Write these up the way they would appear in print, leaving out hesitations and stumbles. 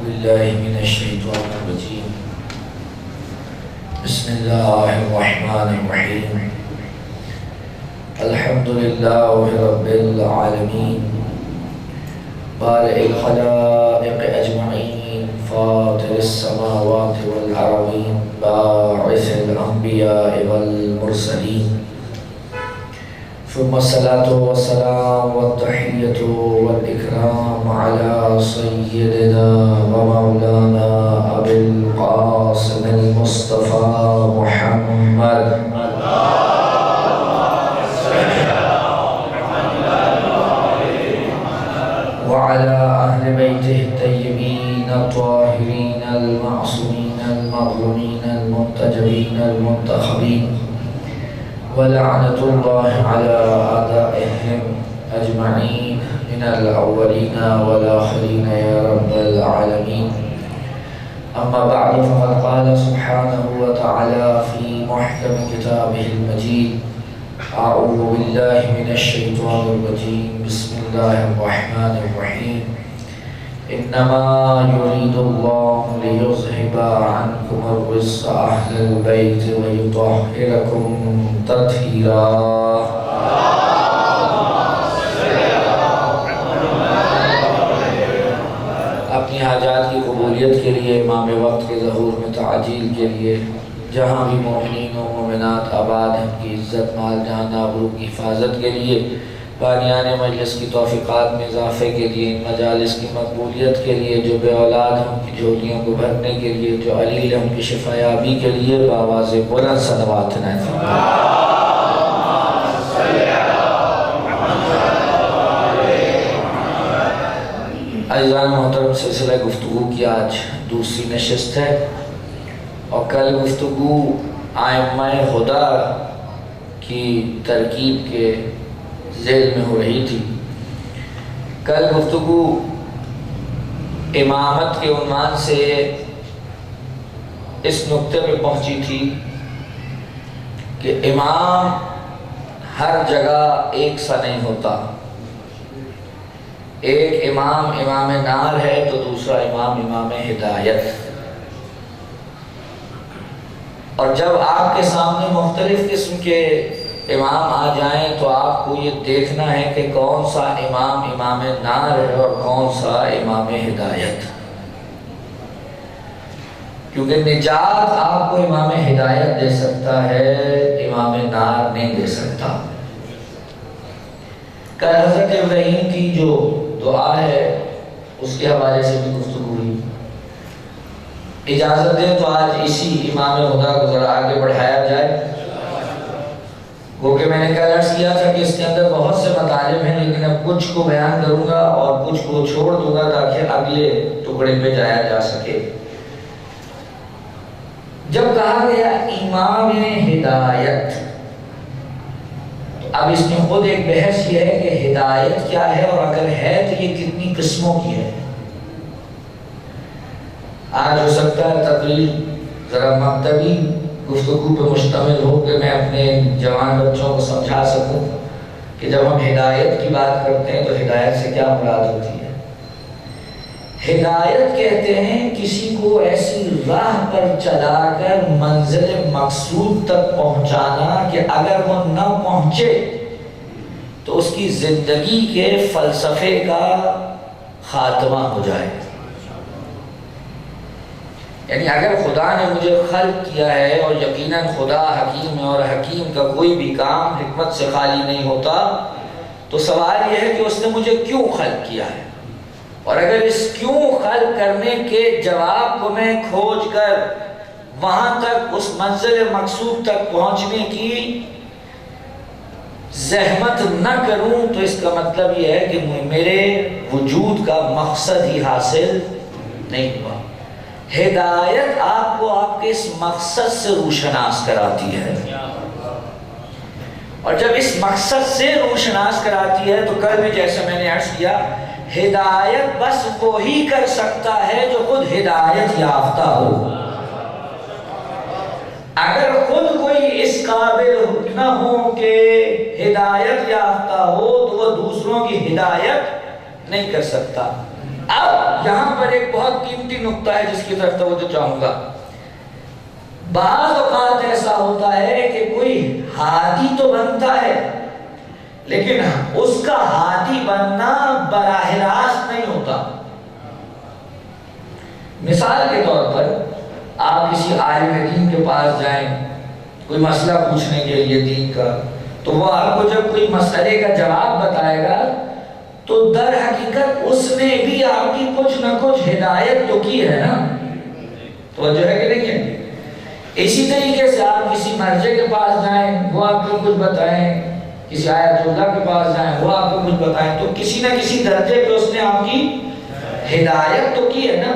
بالله من الشيطان الرجيم بسم الله الرحمن الرحيم الحمد لله رب العالمين بارئ الخلائق أجمعين فاطر السماوات والأرضين باعث الأنبياء والمرسلين ثم الصلاة والسلام والتحية والإكرام على سيدنا ومولانا أبي القاسم المصطفى محمد وعلى أهل بيته الطيبين الطاهرين المعصومين المظلومين المنتجبين المنتخبين ولعنة الله على أعدائهم أجمعين من الأولين والآخرين يا رب العالمين. أما بعد فقد قال سبحانه وتعالى في محكم كتابه المجيد أعوذ بالله من الشيطان الرجيم بسم الله الرحمن الرحيم إنما يريد الله ليذهب عنكم الرجس أهل البيت ويطهركم تطهيرا. اپنی حاجات کی قبولیت کے لیے امام وقت کے ظہور میں تعجیل کے لیے جہاں بھی مومنین و مومنات آباد ہیں کی عزت مال جان آبرو کی حفاظت کے لیے بانیان مجلس کی توفیقات میں اضافے کے لیے ان مجالس کی مقبولیت کے لیے جو بے اولاد ہیں ان کی جھولیوں کو بھرنے کے لیے جو علیل ہیں ان کی شفا یابی کے لیے بآواز بلند صلوات نعت عزیزان محترم سلسلہ گفتگو کی آج دوسری نشست ہے اور کل گفتگو ائمہ ہدیٰ کی ترکیب کے ذیل میں ہو رہی تھی. کل گفتگو امامت کے عنوان سے اس نقطے پہ پہنچی تھی کہ امام ہر جگہ ایک سا نہیں ہوتا. ایک امام امام نار ہے تو دوسرا امام امام ہدایت. اور جب آپ کے سامنے مختلف قسم کے امام آ جائیں تو آپ کو یہ دیکھنا ہے کہ کون سا امام امام نار ہے اور کون سا امام ہدایت. کیونکہ نجات آپ کو امام ہدایت دے سکتا ہے، امام نار نہیں دے سکتا. کل حضرت ابراہیم کی جو دعا ہے اس کے حوالے سے بھی گفتگو ہوئی. اجازت دیں تو آج اسی امام ہدیٰ کو ذرا آگے بڑھایا جائے. وہ کہ میں نے کل عرض کیا تھا کہ اس کے اندر بہت سے مطالب ہیں، لیکن اب کچھ کو بیان کروں گا اور کچھ کو چھوڑ دوں گا تاکہ اگلے ٹکڑے پہ جایا جا سکے. جب کہا گیا امام ہدایت تو اب اس میں خود ایک بحث یہ ہے کہ ہدایت کیا ہے اور اگر ہے تو یہ کتنی قسموں کی ہے. آج ہو سکتا ہے تقریر ذرا مکتبی گفتگو پہ مشتمل ہو کہ میں اپنے جوان بچوں کو سمجھا سکوں کہ جب ہم ہدایت کی بات کرتے ہیں تو ہدایت سے کیا مراد ہوتی ہے. ہدایت کہتے ہیں کسی کو ایسی راہ پر چلا کر منزل مقصود تک پہنچانا کہ اگر وہ نہ پہنچے تو اس کی زندگی کے فلسفے کا خاتمہ ہو جائے. یعنی اگر خدا نے مجھے خلق کیا ہے اور یقیناً خدا حکیم ہے اور حکیم کا کوئی بھی کام حکمت سے خالی نہیں ہوتا، تو سوال یہ ہے کہ اس نے مجھے کیوں خلق کیا ہے، اور اگر اس کیوں خلق کرنے کے جواب کو میں کھوج کر وہاں تک اس منزل مقصود تک پہنچنے کی زحمت نہ کروں تو اس کا مطلب یہ ہے کہ میرے وجود کا مقصد ہی حاصل نہیں ہوا. ہدایت آپ کو آپ کے اس مقصد سے روشناس کراتی ہے، اور جب اس مقصد سے روشناس کراتی ہے تو کل بھی جیسے میں نے عرض کیا ہدایت بس وہی کر سکتا ہے جو خود ہدایت یافتہ ہو. اگر خود کوئی اس قابل نہ ہو کہ ہدایت یافتہ ہو تو وہ دوسروں کی ہدایت نہیں کر سکتا. اب یہاں پر ایک بہت قیمتی نقطہ ہے جس کی طرف توجہ چاہوں گا. بعض اوقات ایسا ہوتا ہے کہ کوئی ہادی تو بنتا ہے لیکن اس کا ہادی بننا براہ راست نہیں ہوتا. مثال کے طور پر آپ کسی عالم دین کے پاس جائیں کوئی مسئلہ پوچھنے کے لیے دین کا، تو وہ آپ کو جب کوئی مسئلے کا جواب بتائے گا تو در حقیقت اس نے بھی آپ کی کچھ نہ کچھ ہدایت تو کی ہے نا. توجہ ہے کہ نہیں ہے؟ اسی طریقے سے آپ کسی مرجع کے پاس جائیں وہ آپ کو کچھ بتائیں، کسی آیت اللہ کے پاس جائیں وہ آپ کو کچھ بتائیں، تو کسی نہ کسی درجے پہ اس نے آپ کی ہدایت تو کی ہے نا.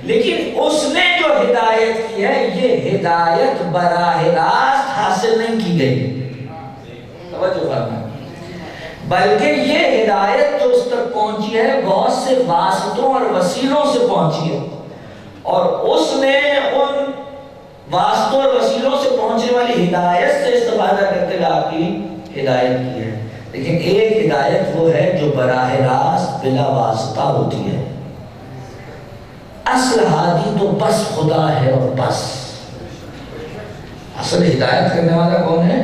لیکن اس نے جو ہدایت کی ہے یہ ہدایت براہ راست حاصل نہیں کی گئی، توجہ فرمائیں، بلکہ یہ ہدایت جو اس تک پہنچی ہے بہت سے واسطوں اور وسیلوں سے پہنچی ہے، اور اس نے ان واسطوں اور وسیلوں سے پہنچنے والی ہدایت سے استفادہ کرتے ہوئے آپ کی ہدایت کی ہے. لیکن ایک ہدایت وہ ہے جو براہ راست بلا واسطہ ہوتی ہے. اصل ہادی تو بس خدا ہے اور بس. اصل ہدایت کرنے والا کون ہے؟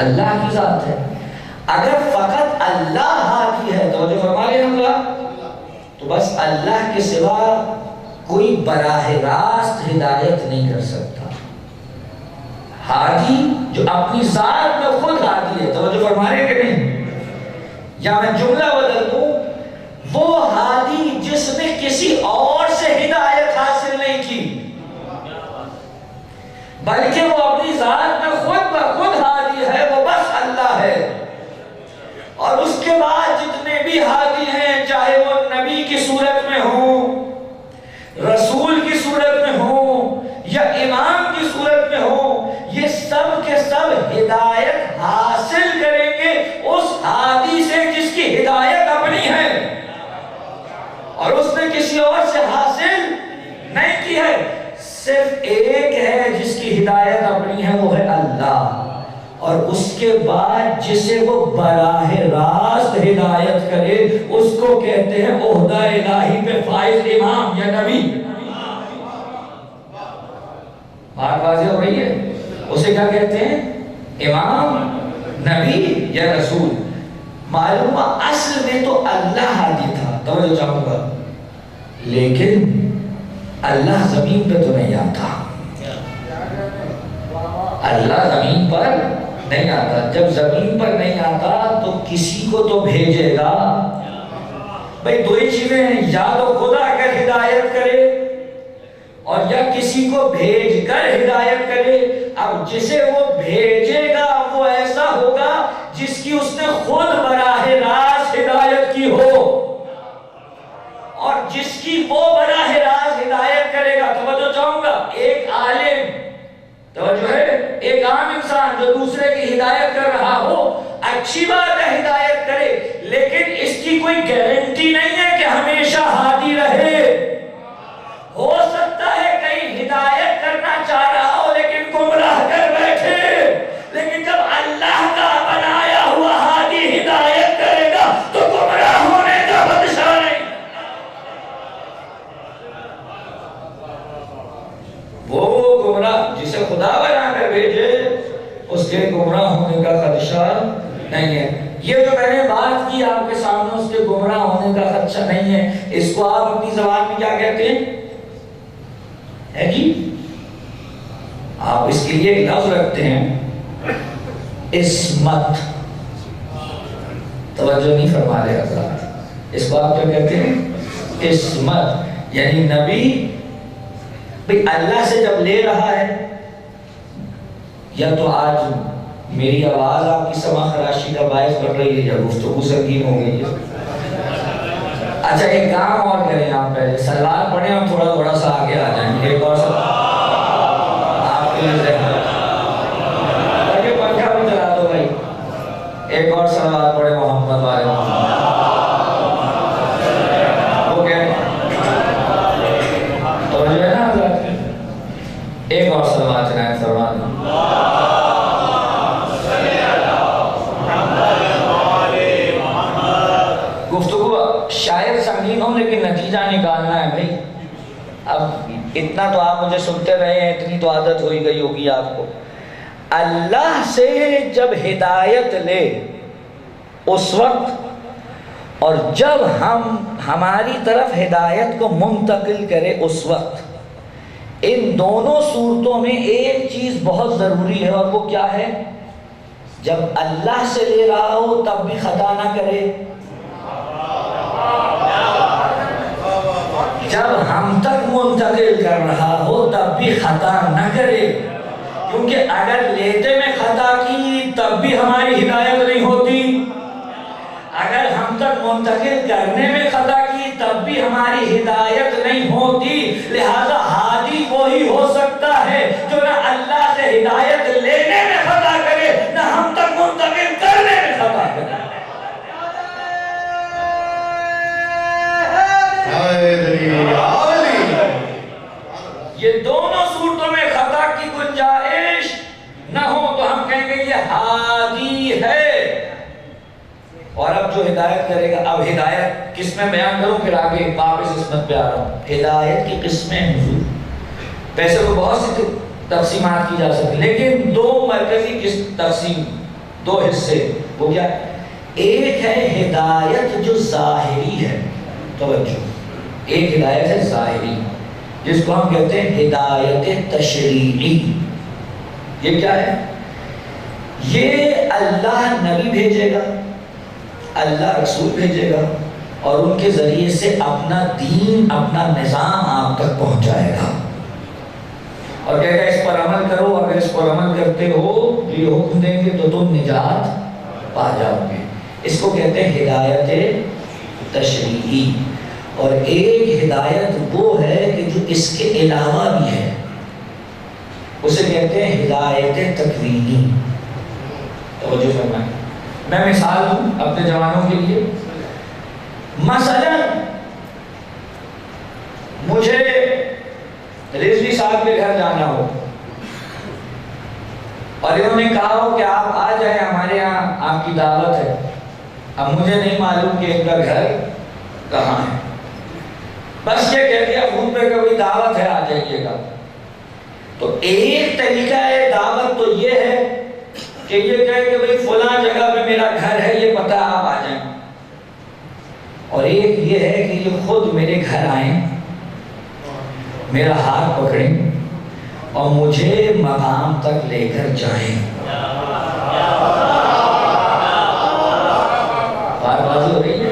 اللہ کی ذات ہے. اگر فقط اللہ ہادی ہے، توجہ فرما لیں ہم لوگ، تو بس اللہ کے سوا کوئی براہ راست ہدایت نہیں کر سکتا. ہادی جو اپنی ذات میں خود ہادی ہے، توجہ فرما رہے کہ نہیں؟ یا میں جملہ بدل دوں، وہ ہادی جس نے کسی اور سے ہدایت حاصل نہیں کی بلکہ وہ اپنی ذات میں خود بخود ہادی ہے، وہ بس اللہ ہے. اور اس کے بعد جتنے بھی ہادی ہیں، چاہے وہ نبی کی صورت میں ہوں، رسول کی صورت میں ہوں یا امام کی صورت میں ہوں، یہ سب کے سب ہدایت حاصل کریں گے اس ہادی سے جس کی ہدایت اپنی ہے اور اس نے کسی اور سے حاصل نہیں کی ہے. صرف ایک ہے جس کی ہدایت اپنی ہے، وہ ہے اللہ. اور اس کے بعد جسے وہ براہ راست ہدایت کرے اس کو کہتے ہیں عہدہ الہی پہ فائز امام یا نبی. بات واضح ہو رہی ہے؟ اسے کیا کہتے ہیں؟ امام، نبی یا رسول. معلوم اصل میں تو اللہ ہادی تھا، توجہ چاہوں گا، لیکن اللہ زمین پہ تو نہیں آتا. اللہ زمین پر نہیں آتا. جب زمین پر نہیں آتا تو کسی کو تو بھیجے گا. بھئی دو ہی چیزیں ہیں، یا تو خدا کر ہدایت کرے اور یا کسی کو بھیج کر ہدایت کرے. اب جسے وہ بھیجے گا وہ ایسا ہوگا جس کی اس نے خود براہ راست ہدایت کی ہو، اور جس کی وہ براہ راست ہدایت کرے گا. توجہ چاہوں گا، ایک عالم، توجہ ہے، ایک عام انسان جو دوسرے کی ہدایت کر رہا ہو، اچھی بات ہے ہدایت کرے، لیکن اس کی کوئی گارنٹی نہیں ہے کہ ہمیشہ ہادی رہے. ہو سکتا ہے کہیں ہدایت کرنا چاہ رہا ہو لیکن گمراہ کر بیٹھے. لیکن جب اللہ کا بنایا ہوا ہادی ہدایت کرے گا تو گمراہ ہونے کا خدشہ نہیں. وہ گمراہ جسے خدا بنا کر بھیجے اس کے گمراہ ہونے کا خدشہ نہیں ہے. یہ جو میں نے بات کی آپ کے سامنے، اس کے گمراہ ہونے کا خدشہ نہیں ہے. اس کو آپ اپنی زبان میں کیا کہتے ہیں؟ ہے جی، آپ اس کے لیے ایک لفظ رکھتے ہیں، عصمت. توجہ نہیں فرما رہے حضرات. اس کو آپ کیا کہتے ہیں؟ عصمت. یعنی نبی بھئی اللہ سے جب لے رہا ہے، یا تو آج میری آواز آپ کی سماع خراشی کا باعث بن رہی ہے یا گفتگو سنگین ہو گئی ہے. اچھا ایک کام اور کریں، آپ پہلے سلوات پڑھیں اور تھوڑا تھوڑا سا آگے آ جائیں. ایک اور آپ کے لیے پنکھا بھی چلا دو بھائی. ایک اور سلوات پڑھیں محمد والے محمد. تو جو ہے نا حضرت، ایک اور سلوات چلائیں فرمان. گفتگو شاید سنگین ہو ہوں لیکن نتیجہ نکالنا ہے بھائی. اب اتنا تو آپ مجھے سنتے رہے ہیں، اتنی تو عادت ہوئی گئی ہوگی آپ کو. اللہ سے جب ہدایت لے اس وقت، اور جب ہماری طرف ہدایت کو منتقل کرے اس وقت، ان دونوں صورتوں میں ایک چیز بہت ضروری ہے، اور وہ کیا ہے؟ جب اللہ سے لے رہا ہو تب بھی خطا نہ کرے، جب ہم تک منتقل کر رہا ہو تب بھی خطا نہ کرے. کیونکہ اگر لیتے میں خطا کی تب بھی ہماری ہدایت نہیں ہوتی، اگر ہم تک منتقل کرنے میں خطا کی تب بھی ہماری ہدایت نہیں ہوتی. لہذا ہادی وہی ہو سکتا ہے جو نہ اللہ سے ہدایت لینے میں خطا کرے نہ ہم تک منتقل کرنے میں خطا کرے. یہ دونوں صورتوں میں خطا کی گنجائش نہ ہو تو ہم کہیں گے یہ ہادی ہے. اور اب جو ہدایت کرے گا، اب ہدایت قسمیں بیان کروں پھر آگے واپس قسمت پہ آ رہا ہوں. ہدایت کی قسمیں حضور پیسے کو بہت سی تقسیمات کی جا سکتی، لیکن دو مرکزی تقسیم، دو حصے. وہ کیا؟ ایک ہے ہدایت جو ظاہری ہے، توجہ، ایک ہدایت ہے ظاہری جس کو ہم کہتے ہیں ہدایت تشریعی. یہ کیا ہے؟ یہ اللہ نبی بھیجے گا، اللہ رسول بھیجے گا اور ان کے ذریعے سے اپنا دین، اپنا نظام آپ تک پہنچائے گا اور کہے گا اس پر عمل کرو، اگر اس پر عمل کرتے ہو یہ حکم دیں گے تو تم نجات پا جاؤ گے. اس کو کہتے ہیں ہدایت تشریعی. اور ایک ہدایت وہ ہے کہ جو اس کے علاوہ بھی ہے، اسے کہتے ہیں ہدایت تکوینی. توجہ فرمائیں. میں مثال دوں اپنے جوانوں کے لیے. مثلا مجھے رضوی صاحب کے گھر جانا ہو اور انہوں نے کہا ہو کہ آپ آ جائیں، ہمارے یہاں آپ کی دعوت ہے. اب مجھے نہیں معلوم کہ ان کا گھر کہاں ہے، بس یہ کہہ دیا فون پہ کبھی دعوت ہے آ جائیے گا. تو ایک طریقہ ہے دعوت تو یہ ہے کہ یہ کہے کہ بھئی فلاں جگہ پہ میرا گھر ہے، یہ پتہ آپ آ جائیں. اور ایک یہ ہے کہ یہ خود میرے گھر آئیں، میرا ہاتھ پکڑیں اور مجھے مقام تک لے کر جائیں. بات واضح ہو رہی ہے؟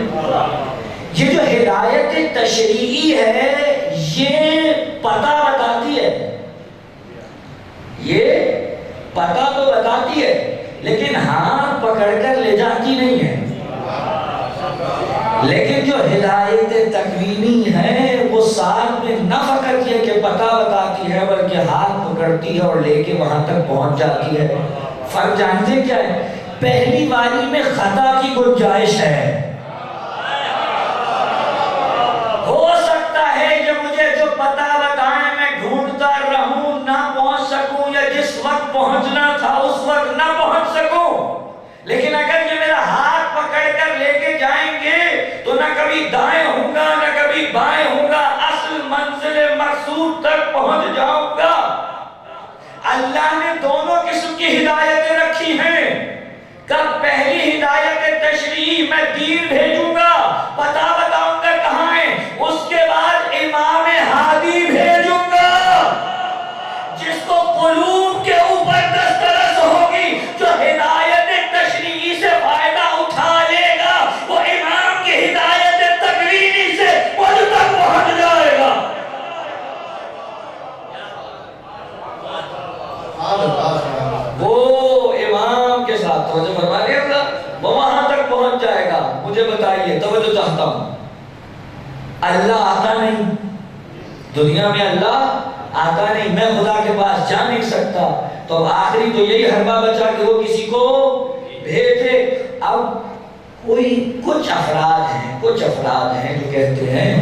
یہ جو ہدایت تشریعی ہے یہ پتہ بتاتی ہے، یہ پتہ تو بتاتی ہے لیکن ہاتھ پکڑ کر لے جاتی نہیں ہے. لیکن جو ہدایت تکوینی ہے وہ ساتھ میں نہ فقط یہ کہ پتہ بتاتی ہے بلکہ ہاتھ پکڑتی ہے اور لے کے وہاں تک پہنچ جاتی ہے. فرق جانتے کیا ہے؟ پہلی والی میں خطا کی گنجائش ہے. ہو سکتا ہے کہ مجھے جو پتہ بتائیں میں ڈھونڈتا رہوں، نہ پہنچ سکوں، یا جس وقت پہنچنا تھا اس وقت نہ پہنچ سکوں. لیکن اگر یہ میرا ہاتھ پکڑ کر لے کے جائیں گے تو نہ کبھی دائیں ہوں گا نہ کبھی بائیں ہوں گا، اصل منزل مقصود تک پہنچ جاؤں گا. اللہ نے دونوں قسم کی ہدایتیں رکھی ہیں. کب پہلی ہدایت تشریعی میں دین بھیجوں گا، پتہ بتاؤں گا کہاں ہے، اس کے بعد امام ہادی بھیجوں گا جس کو قلوب کے اوپر دسترس ہوگی، جو ہدایت تشریعی سے فائدہ اٹھا لے گا وہ امام کی ہدایت تکوینی سے مجھ تک پہنچ جائے گا. وہ امام کے ساتھ توجہ فرما رہے ہیں، وہ وہاں تک پہنچ جائے گا. مجھے بتائیے، توجہ چاہتا ہوں، اللہ آتا نہیں دنیا میں، اللہ آتا نہیں، میں خدا کے پاس جا نہیں سکتا، تو آخری تو یہی حربہ بچا کہ وہ کسی کو بھیجے. اب کچھ افراد ہیں جو کہتے ہیں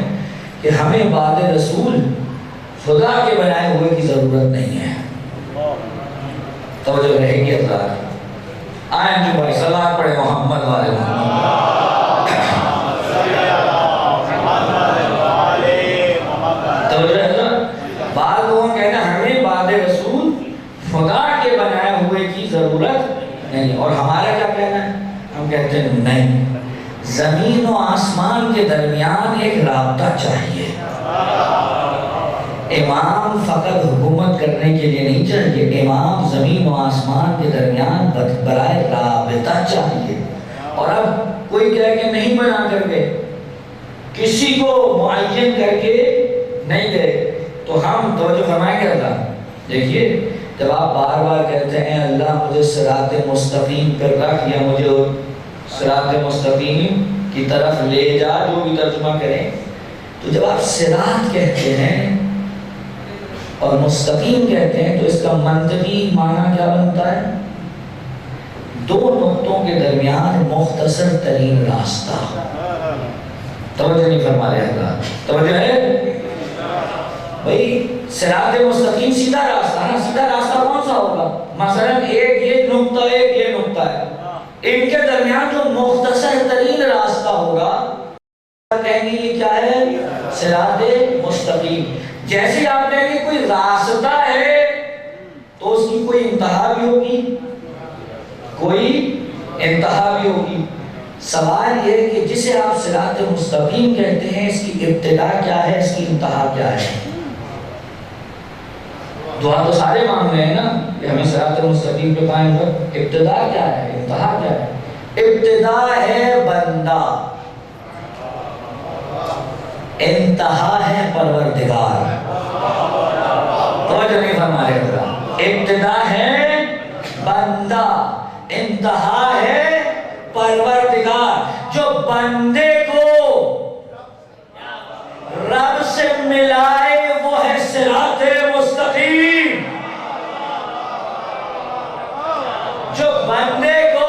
کہ ہمیں بعد رسول خدا کے بنائے ہوئے کی ضرورت نہیں ہے. توجہ رہے گی حضرات. آئیں جو بھائی صلوات پڑھے محمد والے محمد. بعض لوگوں کا کہنا ہمیں بعد رسول خدا کے بنائے ہوئے کی ضرورت نہیں، اور ہمارا کیا کہنا ہے؟ ہم کہتے ہیں نہیں، زمین و آسمان کے درمیان ایک رابطہ چاہیے۔ امام فقط حکومت کرنے کے لیے نہیں چاہیے، امام زمین و آسمان کے درمیان برائے رابطہ چاہیے۔ اور اب کوئی کہے کہ نہیں بنا کر کے، کسی کو معین کر کے نہیں گئے، تو ہم توجہ فرمائیں گے اللہ۔ دیکھیے جب آپ بار بار کہتے ہیں اللہ مجھے صراط مستقیم پر رکھ، یا مجھے صراط مستقیم کی طرف لے جا، جو بھی ترجمہ کریں، تو جب آپ صراط کہتے ہیں اور مستقیم کہتے ہیں تو اس کا منطقی معنی کیا بنتا ہے؟ دو نقطوں کے درمیان مختصر ترین راستہ۔ توجہ نہیں فرما رہے اللہ، توجہ ہے بھئی؟ صراط مستقیم سیدھا راستہ نا، سیدھا راستہ کون سا ہوگا؟ مثلا ایک یہ نقطہ، ایک یہ نقطہ ہے، ان کے درمیان جو مختصر ترین راستہ ہوگا کہیں گے یہ کیا ہے؟ صراط مستقیم۔ جیسے آپ کہیں گے کوئی راستہ ہے تو اس کی کوئی انتہا بھی ہوگی، کوئی انتہا بھی ہوگی۔ سوال یہ ہے کہ جسے آپ صراط مستقیم کہتے ہیں اس کی ابتدا کیا ہے، اس کی انتہا کیا ہے؟ دعا تو سارے مانگ رہے ہیں نا کہ ہمیں صراط مستقیم پہ قائم کر، ابتدا کیا ہے، انتہا کیا ہے؟ ابتدا ہے بندہ، انتہا ہے پروردگار۔ توجہ نہیں فرما رہے اللہ، ابتدا ہے بندہ، انتہا ہے پروردگار۔ جو بندے کو رب سے ملائے وہ ہے صراط مستقیم، جو بندے کو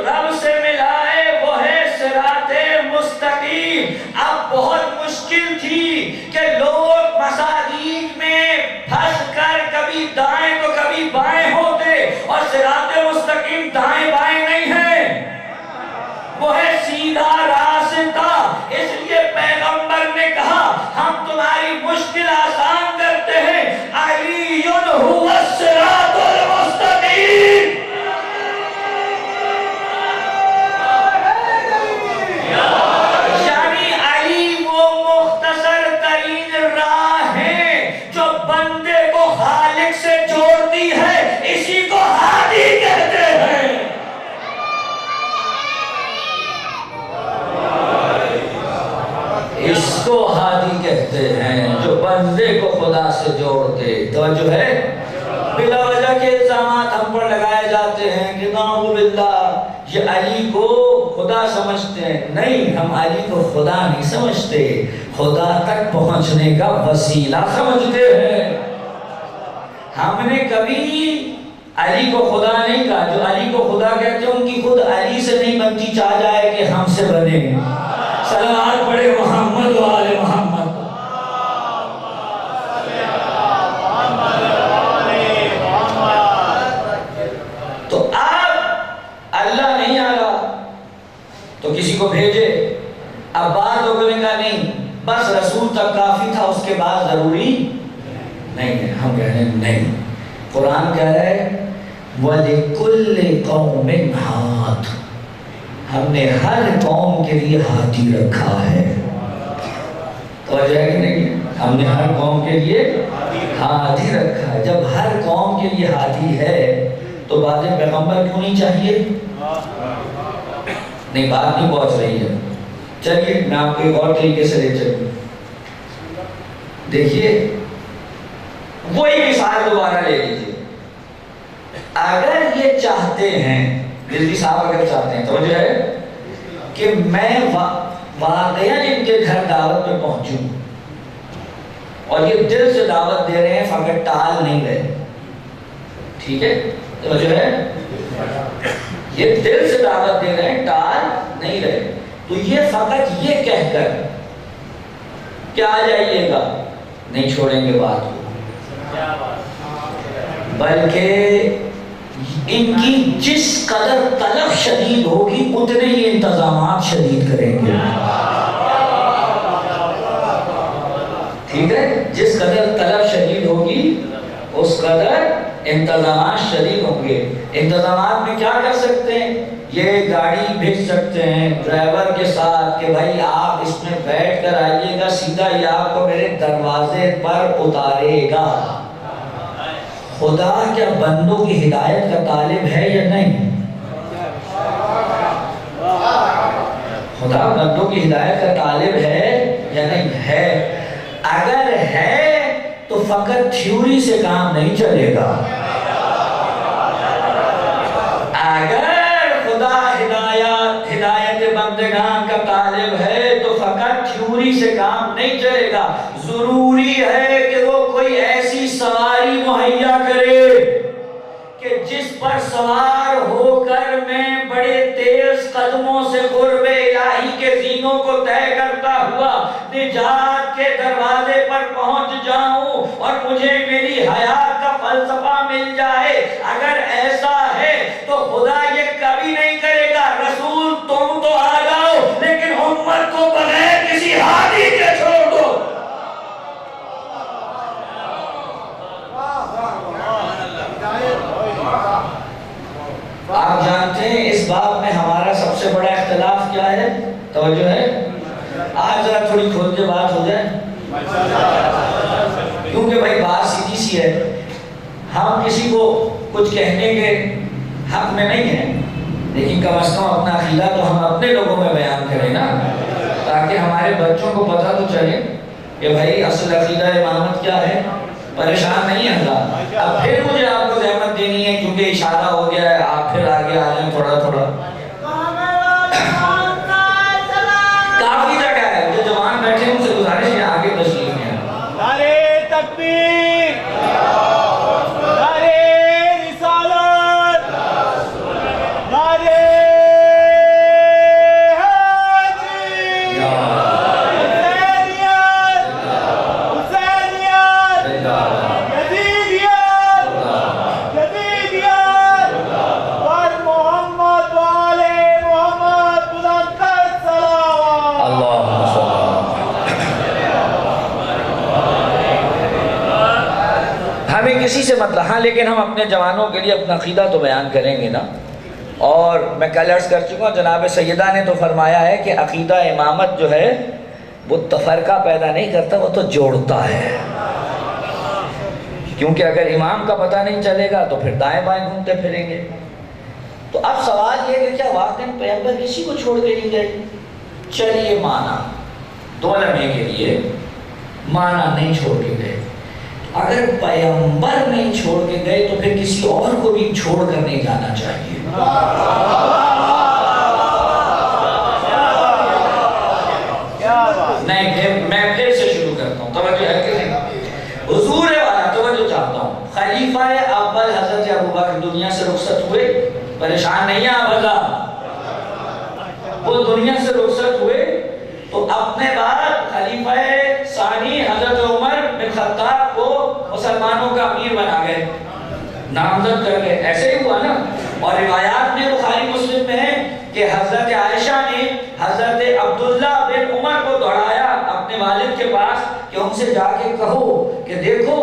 رب سے ملائے وہ ہے صراط مستقیم۔ اب بہت مشکل تھی کہ لوگ مساجد میں پھنس کر کبھی دائیں تو کبھی بائیں ہوتے، اور صراط مستقیم دائیں بائیں نہیں ہے، وہ ہے سیدھا راستہ۔ اس لیے پیغمبر نے کہا ہم تمہاری مشکل آسان کرتے ہیں، علی هو الصراط المستقیم۔ یعنی علی وہ مختصر ترین راہ ہے جو بندے کو خالق سے جوڑتی ہے، اسی کو ہادی کہتے ہیں۔ اس کو ہادی کہتے ہیں جو بندے کو خدا سے جوڑتے۔ توجہ ہے؟ بلا وجہ کے الزامات ہم پر لگائے جاتے ہیں کہ نعوذ باللہ یہ علی کو خدا سمجھتے ہیں۔ نہیں، ہم علی کو خدا نہیں سمجھتے، خدا تک پہنچنے کا وسیلہ سمجھتے ہیں۔ ہم نے کبھی علی کو خدا نہیں کہا، جو علی کو خدا کہتے ہیں ان کی خود علی سے نہیں بنتی، چاہ جائے کہ ہم سے بنے۔ صلوات پڑھے محمد و آل محمد۔ تو اب اللہ نہیں آ رہا تو کسی کو بھیجے۔ اب بعض لوگوں نے کہا نہیں، بس رسول تک کافی تھا، اس کے بعد ضروری نہیں ہے۔ ہم کہہ رہے ہیں نہیں، قرآن کہہ رہا ہے وَلِكُلِّ قَوْمٍ هَادٍ، ہم نے ہر قوم کے لیے ہادی رکھا ہے۔ توجہ ہے کہ نہیں؟ ہم نے ہر قوم کے لیے ہادی رکھا ہے۔ جب ہر قوم کے لیے ہادی ہے تو بعد پیغمبر کیوں نہیں چاہیے؟ نہیں، بات نہیں پہنچ رہی ہے۔ چلیے میں آپ کو ایک اور طریقے سے لے چلوں۔ دیکھیے وہی مثال دوبارہ لے لیجیے۔ اگر یہ چاہتے ہیں، رضوی صاحب اگر چاہتے ہیں، توجہ ہے، کہ میں واقعاً ان کے گھر دعوت میں پہنچوں اور یہ دل سے دعوت دے رہے ہیں، فقط ٹال نہیں رہے، ٹھیک ہے؟ توجہ ہے، یہ دل سے دعوت دے رہے ہیں، ٹال نہیں رہے، تو یہ فقط یہ کہہ کر کہ آ جائیے گا نہیں چھوڑیں گے بات کو، بلکہ ان کی جس قدر طلب شدید ہوگی اتنے ہی انتظامات شدید کریں گے، ٹھیک ہے؟ جس قدر طلب شدید اس قدر انتظامات شدید ہوں گے۔ انتظامات میں کیا کر سکتے ہیں؟ یہ گاڑی بھیج سکتے ہیں ڈرائیور کے ساتھ کہ بھائی آپ اس میں بیٹھ کر آئیے گا، سیدھا یہ آپ کو میرے دروازے پر اتارے گا۔ خدا کیا بندوں کی ہدایت کا طالب ہے یا نہیں؟ خدا بندوں کی ہدایت کا طالب ہے یا نہیں؟ ہے۔ اگر ہے تو فقط تھیوری سے کام نہیں چلے گا۔ اگر خدا ہدایت بندگان کا طالب ہے تو فقط تھیوری سے کام نہیں چلے گا۔ ضروری ہے کہ وہ کوئی ایسی سواری مہیا کرے کہ جس پر سوار ہو کر میں بڑے تیز قدموں سے قرب الہی کے زینوں کو طے کرتا ہوا نجات کے دروازے پر پہنچ جاؤں اور مجھے میری حیات کا فلسفہ مل جائے۔ اگر ایسا ہے تو خدا یہ کبھی نہیں کرے گا۔ رسول تم تو آ جاؤ لیکن امت کو بغیر کسی ہادی کے چھوڑ دو۔ آپ جانتے ہیں اس باب میں ہمارا سب سے بڑا اختلاف کیا ہے؟ توجہ ہے؟ آج ذرا تھوڑی کھول کے بات ہو جائے، کیونکہ بھائی بات سیدھی سی ہے۔ ہم کسی کو کچھ کہنے کے حق میں نہیں ہیں، لیکن کم از کم اپنا عقیدہ تو ہم اپنے لوگوں میں بیان کریں نا، تاکہ ہمارے بچوں کو پتہ تو چلے کہ بھائی اصل عقیدہ امامت کیا ہے۔ پریشان نہیں ہے اللہ۔ اب پھر مجھے آپ کو زحمت دینی ہے کیونکہ اشارہ ہو گیا ہے، آپ پھر آگے آ جائیں تھوڑا تھوڑا۔ کافی جگہ ہے، جو جوان بیٹھے ہیں ان سے گزارش ہے آگے تشریف میں۔ نعرہ تکبیر، نعرہ رسالت، نعرہ کسی سے مطلب ہاں، لیکن ہم اپنے جوانوں کے لیے اپنا عقیدہ تو بیان کریں گے نا۔ اور میں کل عرض کر چکا ہوں، جناب سیدہ نے تو فرمایا ہے کہ عقیدہ امامت جو ہے وہ تفرقہ پیدا نہیں کرتا، وہ تو جوڑتا ہے۔ کیونکہ اگر امام کا پتہ نہیں چلے گا تو پھر دائیں بائیں گھومتے پھریں گے۔ تو اب سوال یہ کہ کیا واقعی پیغمبر کسی کو چھوڑ کے نہیں گئے؟ چلیے مانا، دو لمحے کے لیے مانا نہیں چھوڑ کے گئے۔ اگر پیغمبر نہیں چھوڑ کے گئے تو پھر کسی اور کو بھی چھوڑ کر نہیں جانا چاہیے۔ نہیں، میں پھر سے شروع کرتا ہوں، توجہ ہے کہ نہیں؟ حضور والا توجہ چاہتا ہوں۔ خلیفہ اول حضرت ابوبکر دنیا سے رخصت ہوئے، پریشان نہیں ہیں آپ حضرات، وہ دنیا سے رخصت ہوئے تو اپنے بعد خلیفہ ثانی حضرت عمر بن خطاب کو مسلمانوں کا امیر بنا گئے، نامزد کر گئے۔ ایسے ہی ہوا نا۔ اور روایات میں بخاری مسلم میں ہے کہ حضرت عائشہ نے حضرت عبداللہ بن عمر کو دوڑایا اپنے والد کے پاس کہ ان سے جا کے کہو کہ دیکھو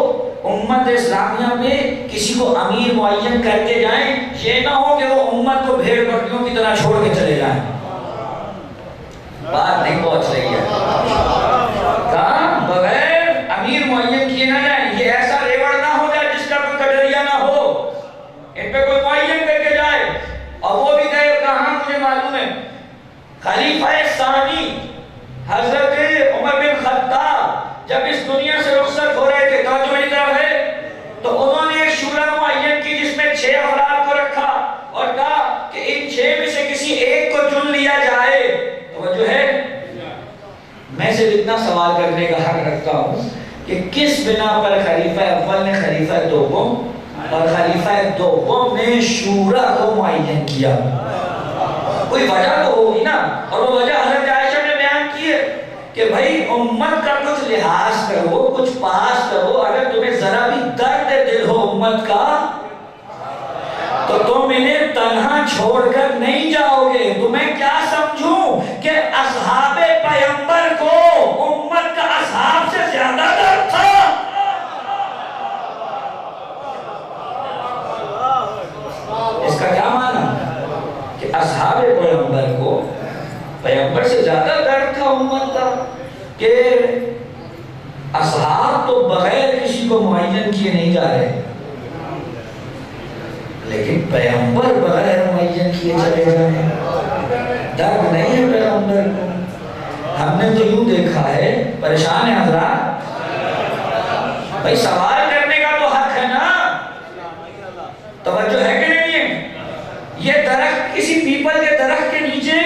امت اسلامیہ میں کسی کو امیر معین کر کے جائیں، یہ نہ ہو کہ وہ امت کو بھیڑ بکریوں کی طرح چھوڑ کے چلے جائیں۔ بات نہیں پہنچ رہی ہے۔ کہاں بغیر امیر معین کیے نہ جائیں، یہ ایسا ریوڑ نہ ہو جائے جس کا کوئی کڈریا نہ ہو، ان پہ کوئی معین کر کے جائے۔ اور وہ بھی گئے کہاں مجھے معلوم ہے، خلیفہ ثانی حضرت عمر بن خطاب جب اس دنیا سے رخصت ہو رہے تھے، توجہ میری طرف ہے، تو انہوں نے ایک شورا معین کی جس میں 6 افراد کو رکھا اور کہا کہ ان 6 میں سے کسی ایک کو چن لیا جائے۔ توجہ ہے، میں سے اتنا سوال کرنے کا حق رکھتا ہوں کہ کس بنا پر خلیفہ اول نے خلیفہ دوم اور خلیفہ دوم نے شورا کو معین کیا؟ کوئی وجہ تو ہوگی نا، اور وہ وجہ حضرت عائشہ نے بیان کی ہے کہ بھائی امت کا کچھ لحاظ کرو، کچھ پاس کرو، اگر تمہیں ذرا بھی درد دل ہو امت کا تو تم انہیں تنہا چھوڑ کر نہیں جاؤ گے۔ تمہیں کیا سمجھوں کہ اصحاب پیغمبر کو امت کا اصحاب سے زیادہ درد تھا؟ بغیر کسی کو معین کیے نہیں جا رہے، لیکن پیغمبر بغیر معین کیے چلے جا رہے ہیں۔ درد نہیں ہے پیغمبر کو؟ ہم نے تو یوں دیکھا ہے، پریشان ہے حضرات؟ بھائی سوال کرنے کا تو حق ہے نا، توجہ ہے کہ نہیں ہے؟ یہ درخت، کسی پیپل کے درخت کے نیچے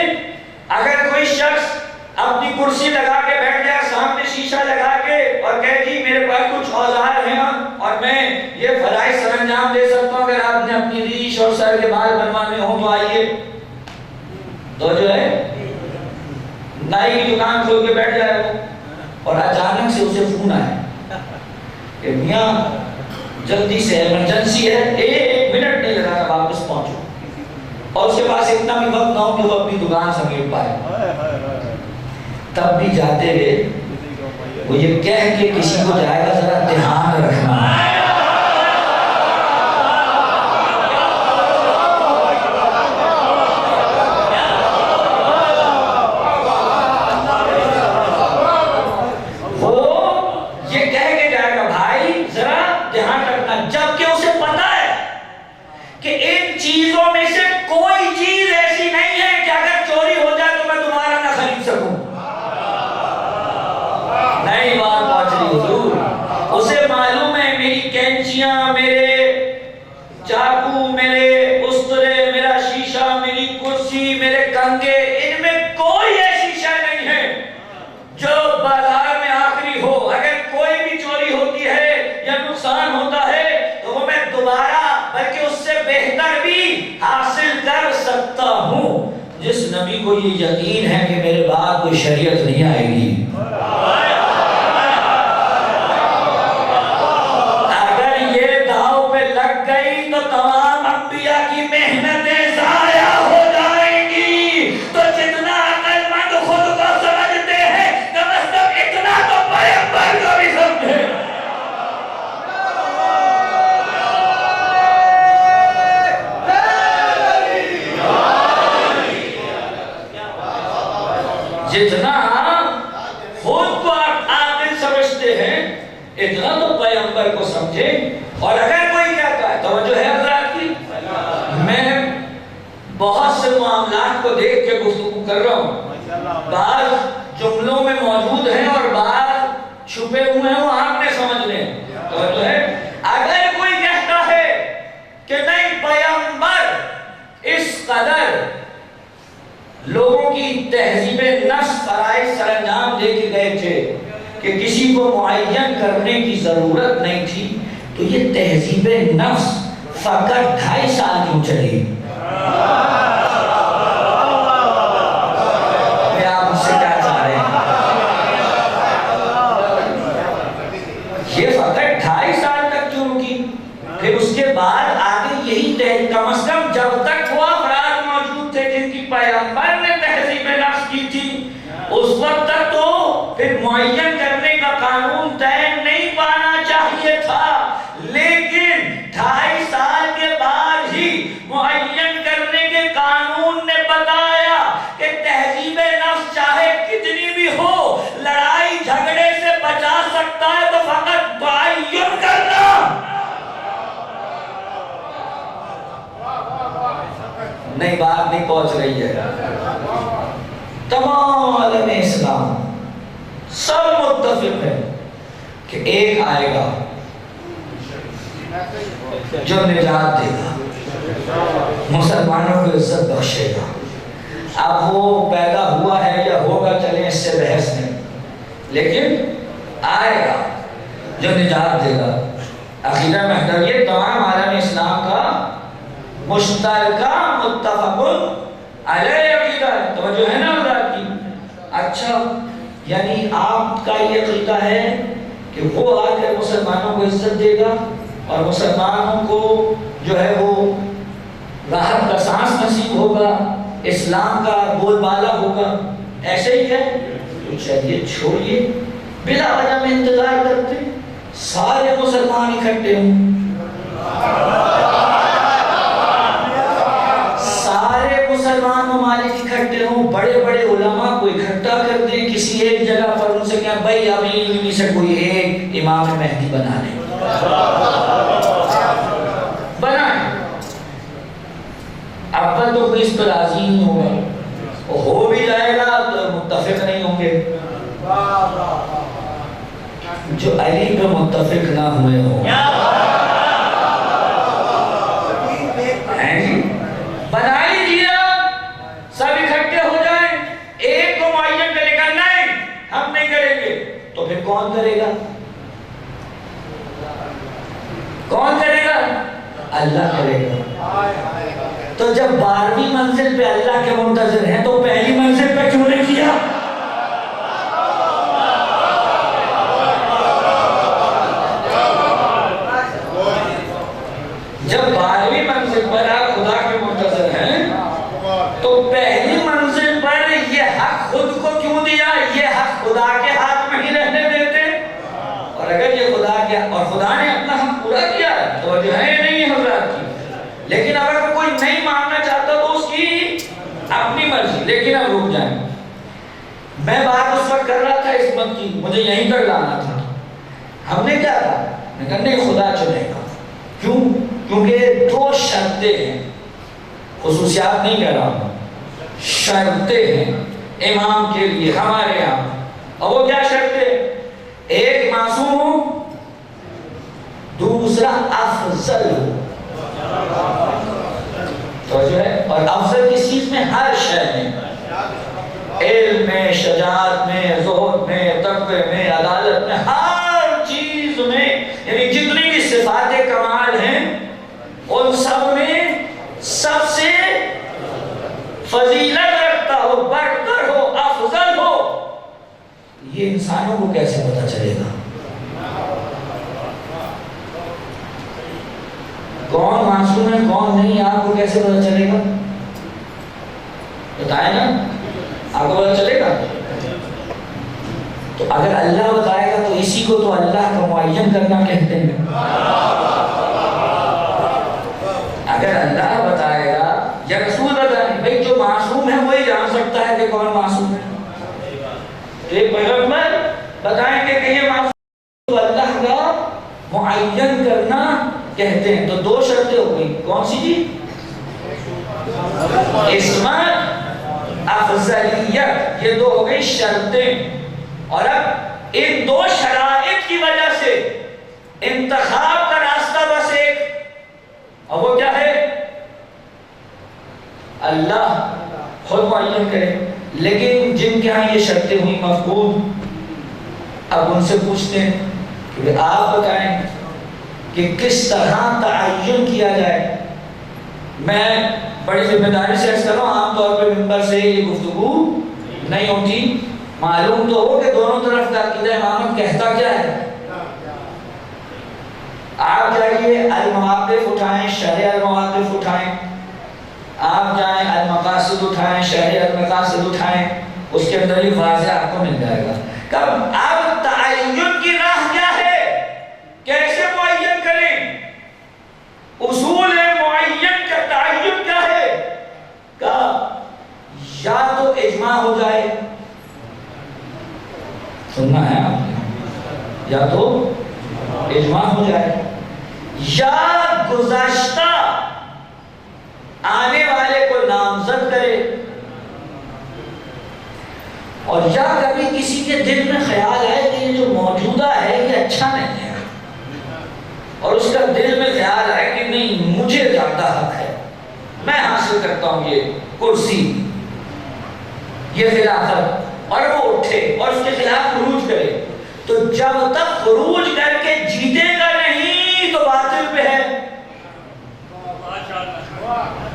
اگر کوئی شخص اپنی کرسی لگا کے بیٹھ جائے، سامنے شیشہ لگا کے، اور کہے جی میرے پاس کچھ اوزار ہیں اور میں یہ فلاحی سر انجام دے سکتا ہوں، اگر آپ نے اپنی ریش اور سر کے بال بنوانے ہوں تو آئیے، تو جو ہے نائی کی دکان کھول کے بیٹھ جائے وہ، اور اچانک سے اسے فون آئے کہ میاں جلدی سے ایمرجنسی ہے، 1 منٹ نہیں لگا کہ واپس پہنچو، اور اس کے پاس اتنا بھی وقت نہ ہو کہ وہ اپنی دکان سمیٹ پائے، تب بھی جاتے ہوئے وہ یہ کہہ کے کسی کو جائے گا ذرا دھیان رکھنا ہے۔ میرے چاقو، میرے استرے، میرا شیشہ، میری کرسی، میرے کنگے، ان میں کوئی ایسی شے نہیں ہے جو بازار میں آخری ہو۔ اگر کوئی بھی چوری ہوتی ہے یا نقصان ہوتا ہے تو وہ میں دوبارہ بلکہ اس سے بہتر بھی حاصل کر سکتا ہوں۔ جس نبی کو یہ یقین ہے کہ میرے بعد کوئی شریعت نہیں آئے گی، تمام انبیاء کی محنتیں ضائع ہو جائیں گی۔ تو جتنا عقل مند خود کو سمجھتے ہیں، کم از کم اتنا تو پیغمبر کو بھی سمجھے۔ جتنا خود کو عاقل سمجھتے ہیں، اتنا تو پیغمبر کو سمجھے۔ اور اگر کوئی کہتا ہے، توجہ ہے حضرات کی، میں بہت سے معاملات کو دیکھ کے گفتگو کر رہا ہوں، بعض جملوں میں موجود ہیں اور بعض چھپے ہوئے ہیں، وہ آپ نے سمجھنے ہیں، توجہ ہے۔ اگر کوئی کہتا ہے کہ نہیں پیغمبر اس قدر لوگوں کی تہذیب نفس فرائض سر انجام دے کے گئے تھے کہ کسی کو معین کرنے کی ضرورت نہیں تھی، تو یہ تہذیب نفس فقط 2.5 سال کیوں چلی؟ میں آپ مجھ سے کیا چاہ رہے ہیں؟ یہ فقط 2.5 سال تک کیوں رکی؟ پھر اس کے بعد آگے یہی کم از کم جب تک وہ افراد موجود تھے جن کی پیغمبر نے تہذیب نفس کی تھی، اس وقت تک تو پھر معین کرنے کا قانون طے نہیں پانا چاہیے تھا، لیکن 2.5 سال کے بعد ہی معین کرنے کے قانون نے بتایا کہ تہذیب نفس چاہے کتنی بھی ہو، لڑائی جھگڑے سے بچا سکتا ہے تو فقط معین کرنا۔ نہیں، بات نہیں پہنچ رہی ہے۔ تمام عالم اسلام سب متفق ہے کہ ایک آئے گا جو نجات دے گا، مسلمانوں کو عزت بخشے گا۔ اب وہ پیدا ہوا ہے یا ہوگا، چلیں اس سے بحث نہیں، لیکن آئے گا جو نجات دے گا۔ عقیدہ محدودیت تمام عالم اسلام کا مشترکہ متفق علیہ عقیدہ ہے، توجہ ہے نا حضرات کی؟ اچھا، یعنی آپ کا یہ عقیدہ ہے کہ وہ آ کر مسلمانوں کو عزت دے گا اور مسلمانوں کو جو ہے وہ راحت کا سانس نصیب ہوگا، اسلام کا بول بالا ہوگا، ایسے ہی ہے؟ تو چلیے چھوڑیے، بلا وجہ میں انتظار کرتے سارے مسلمان اکٹھے ہوں، سارے مسلمان ممالک اکٹھے ہوں، بڑے بڑے علماء کو اکٹھا کر دیں کسی ایک جگہ پر، ان سے کہیں بھائی ابھی ان میں سے کوئی ایک امام مہدی بنا لیں، بنائیں۔ اول تو کوئی اس پر راضی نہیں ہوگا، ہو بھی جائے گا تو متفق نہیں ہوں گے۔ جو علی پہ متفق نہ ہوئے ہوں بنا لیجیے، سب اکٹھے ہو جائیں، ایک کو معین کرے گا نہیں ہم نہیں کریں گے، تو پھر کون کرے گا؟ کون کرے گا؟ اللہ کرے گا۔ تو جب 12ویں منزل پہ اللہ کے منتظر ہیں تو پہلی منزل پہ کیوں نہیں کیا؟ جب 12ویں منزل پر آپ خدا کے منتظر ہیں تو پہلی منزل پر یہ حق خود کو کیوں دیا؟ یہ حق خدا کے ہاتھ میں ہی رہنے دیتے، اور اگر یہ خدا کے، اور خدا نے اپنا حق پورا کیا تو جو ہے نہیں ہے حضرات کی، لیکن اگر کوئی نہیں ماننا چاہتا تو اس کی اپنی مرضی۔ لیکن اب رک جائیں، میں بات اس وقت کر رہا تھا عصمت کی، مجھے یہیں تک لانا تھا۔ ہم نے کیا کہا؟ میں کہا نہیں خدا چنے گا۔ کیوں؟ کیونکہ دو شرطیں ہیں، خصوصیات نہیں کہہ رہا ہوں، شرطیں ہیں امام کے لیے ہمارے یہاں، اور وہ کیا شرطیں؟ ایک معصوم ہو، دوسرا افضل ہو، تو جو ہے، اور افضل کس چیز میں؟ ہر شے میں، علم میں، شجاعت میں، زہد میں، تقوی میں، عدالت میں، ہر چیز میں، یعنی جتنی بھی صفات کمال ہیں ان سب میں سب سے فضیلت رکھتا ہو، بڑھ کر ہو، افضل ہو۔ یہ انسانوں کو کیسے پتا چلے گا؟ کون معصوم ہے کون نہیں آپ کو کیسے پتا چلے گا؟ بتائیں نا، آپ کو پتا چلے گا؟ تو اگر اللہ بتائے گا تو اسی کو تو اللہ کا معین کرنا کہتے ہیں۔ اگر اللہ بتائے گا یا رسول بتائے، بھئی جو معصوم ہے وہی جان سکتا ہے کہ کون معصوم ہے۔ تو ایک پیغمبر بتائیں گے کہ یہ معصوم تو اللہ کا معین کرنا کہتے ہیں۔ تو دو شرطیں ہو گئی، کون سی جی؟ عصمت، افضلیت، یہ دو ہو گئی شرطیں۔ اور اب ان دو شرائط کی وجہ سے انتخاب کا راستہ بس ایک، اور وہ کیا ہے؟ اللہ خود معین کرے۔ لیکن جن کے ہاں یہ شرطیں ہوئی مفقود، اب ان سے پوچھتے ہیں کہ آپ بتائیں کہ کس طرح تعین کیا جائے۔ میں بڑی ذمہ داری سے عرض کر رہا ہوں، عام طور پہ ممبر سے یہ گفتگو نہیں ہوتی، معلوم تو ہو کہ دونوں طرف کا عقیدہ امامت کہتا کیا ہے۔ آپ جائیے المواقف اٹھائیں، شرح المواقف اٹھائیں، آپ جائیں المقاصد اٹھائیں، شرح المقاصد اٹھائیں، اس کے اندر ہی واضح آپ کو مل جائے گا۔ کب اب تعین کی راہ کیا ہے، کیسے معین کریں؟ اصول معین کا تعین کیا ہے؟ کہ یا تو اجماع ہو جائے، سننا ہے آپ نے، یا تو اجماع ہو جائے، یا گزشتہ آنے والے کو نامزد کرے، اور یا کبھی کسی کے دل میں خیال آئے کہ یہ جو موجودہ ہے یہ اچھا نہیں ہے، اور اس کا دل میں خیال آئے کہ نہیں مجھے زیادہ حق ہے، میں حاصل کرتا ہوں یہ کرسی، یہ خلافت، اور وہ اٹھے اور اس کے خلاف خروج کرے، تو جب تک خروج کر کے جیتے گا نہیں تو باطل پہ ہے،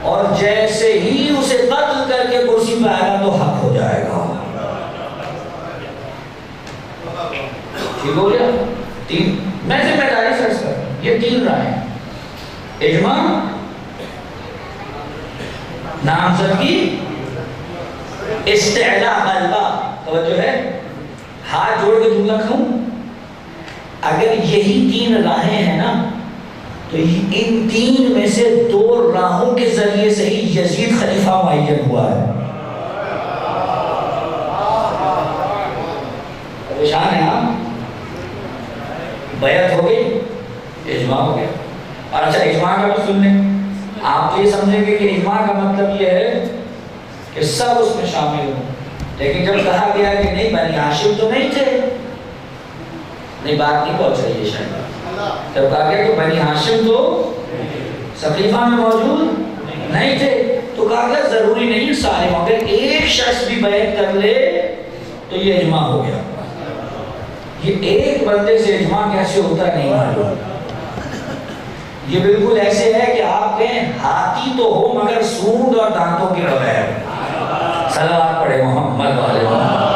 اور جیسے ہی اسے قتل کر کے کرسی پہ آئے گا تو حق ہو جائے گا۔ ٹھیک ہو گیا؟ تین، میں ذمہ داری سے عرض کرتا ہوں، یہ تین رائے، اجماع، نامزدگی، استعلاء غلبہ۔ توجہ ہے، ہاتھ جوڑ کے جملہ کہوں، اگر یہی تین راہیں ہیں نا تو ان تین میں سے دو راہوں کے ذریعے سے ہی یزید خلیفہ معین ہوا ہے۔ پریشان ہیں آپ؟ بیعت ہو گئی، اجماع ہو گیا۔ اور اچھا اجماع کا بھی سن لیں، آپ تو یہ سمجھیں گے کہ اجماع کا مطلب یہ ہے کہ سب اس میں شامل ہوں، لیکن جب کہا گیا کہ نہیں بنی ہاشم تو نہیں تھے، نہیں بات نہیں پہنچ رہی ہے شاید، جب کہا گیا کہ بنی ہاشم تو سقیفہ میں موجود نہیں تھے تو کہا گیا ضروری نہیں سارے، اگر ایک شخص بھی بیعت کر لے تو یہ اجماع ہو گیا۔ یہ ایک بندے سے اجماع کیسے ہوتا ہے نہیں معلوم، یہ بالکل ایسے ہے کہ آپ کہیں ہاتھی تو ہو مگر سونڈ اور دانتوں کے بغیر۔ صلوات پڑھے محمد والے محمد۔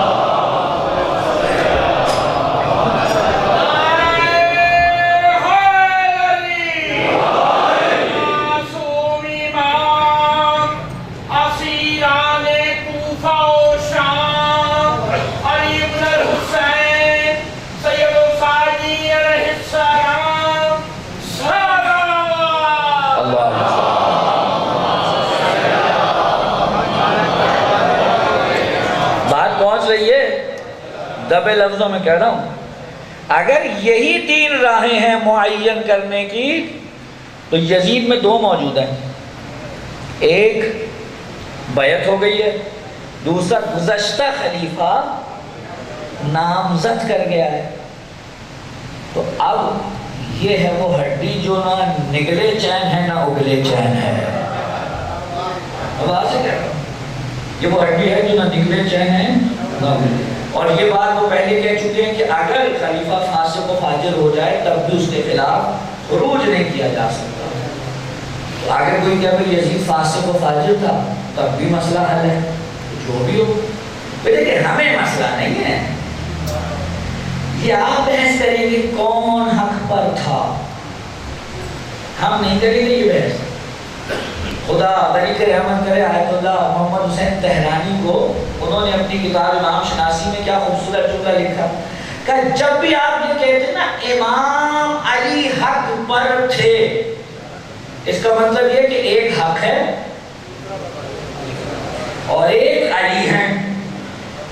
دبے لفظوں میں کہہ رہا ہوں، اگر یہی تین راہیں ہیں معین کرنے کی تو یزید میں دو موجود ہیں، ایک بیعت ہو گئی ہے، دوسرا گزشتہ خلیفہ نامزد کر گیا ہے۔ تو اب یہ ہے وہ ہڈی جو نہ نگلے چین ہے نہ اگلے چین ہے۔ اب آپ سے کہہ رہا ہوں یہ وہ ہڈی ہے جو نہ نگلے چین ہے نہ اگلے، اور یہ بات وہ پہلے کہہ چکے ہیں کہ اگر خلیفہ فاسق و فاجر ہو جائے تب بھی اس کے خلاف خروج نہیں کیا جا سکتا۔ تو اگر کوئی کہ یزید فاسق و فاجر تھا تب بھی مسئلہ حل ہے، جو بھی ہو۔ دیکھیں ہمیں مسئلہ نہیں ہے، یہ آپ بحث کریں گے کون حق پر تھا، ہم نہیں کریں گے یہ بحث۔ خدا طریق رحمت کرے آیت اللہ محمد حسین تہرانی کو، انہوں نے اپنی کتاب امام شناسی میں کیا خوبصورت جملہ لکھا کہ جب بھی آپ یہ کہتے ہیں نا امام علی حق پر تھے، اس کا مطلب یہ کہ ایک حق ہے اور ایک علی ہے،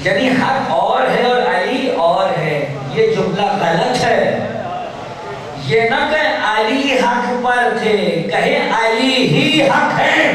یعنی حق اور ہے اور علی اور ہے۔ یہ جملہ غلط ہے، یہ نہ کہیں علی حق پر تھے، کہیں علی ہی حق ہے۔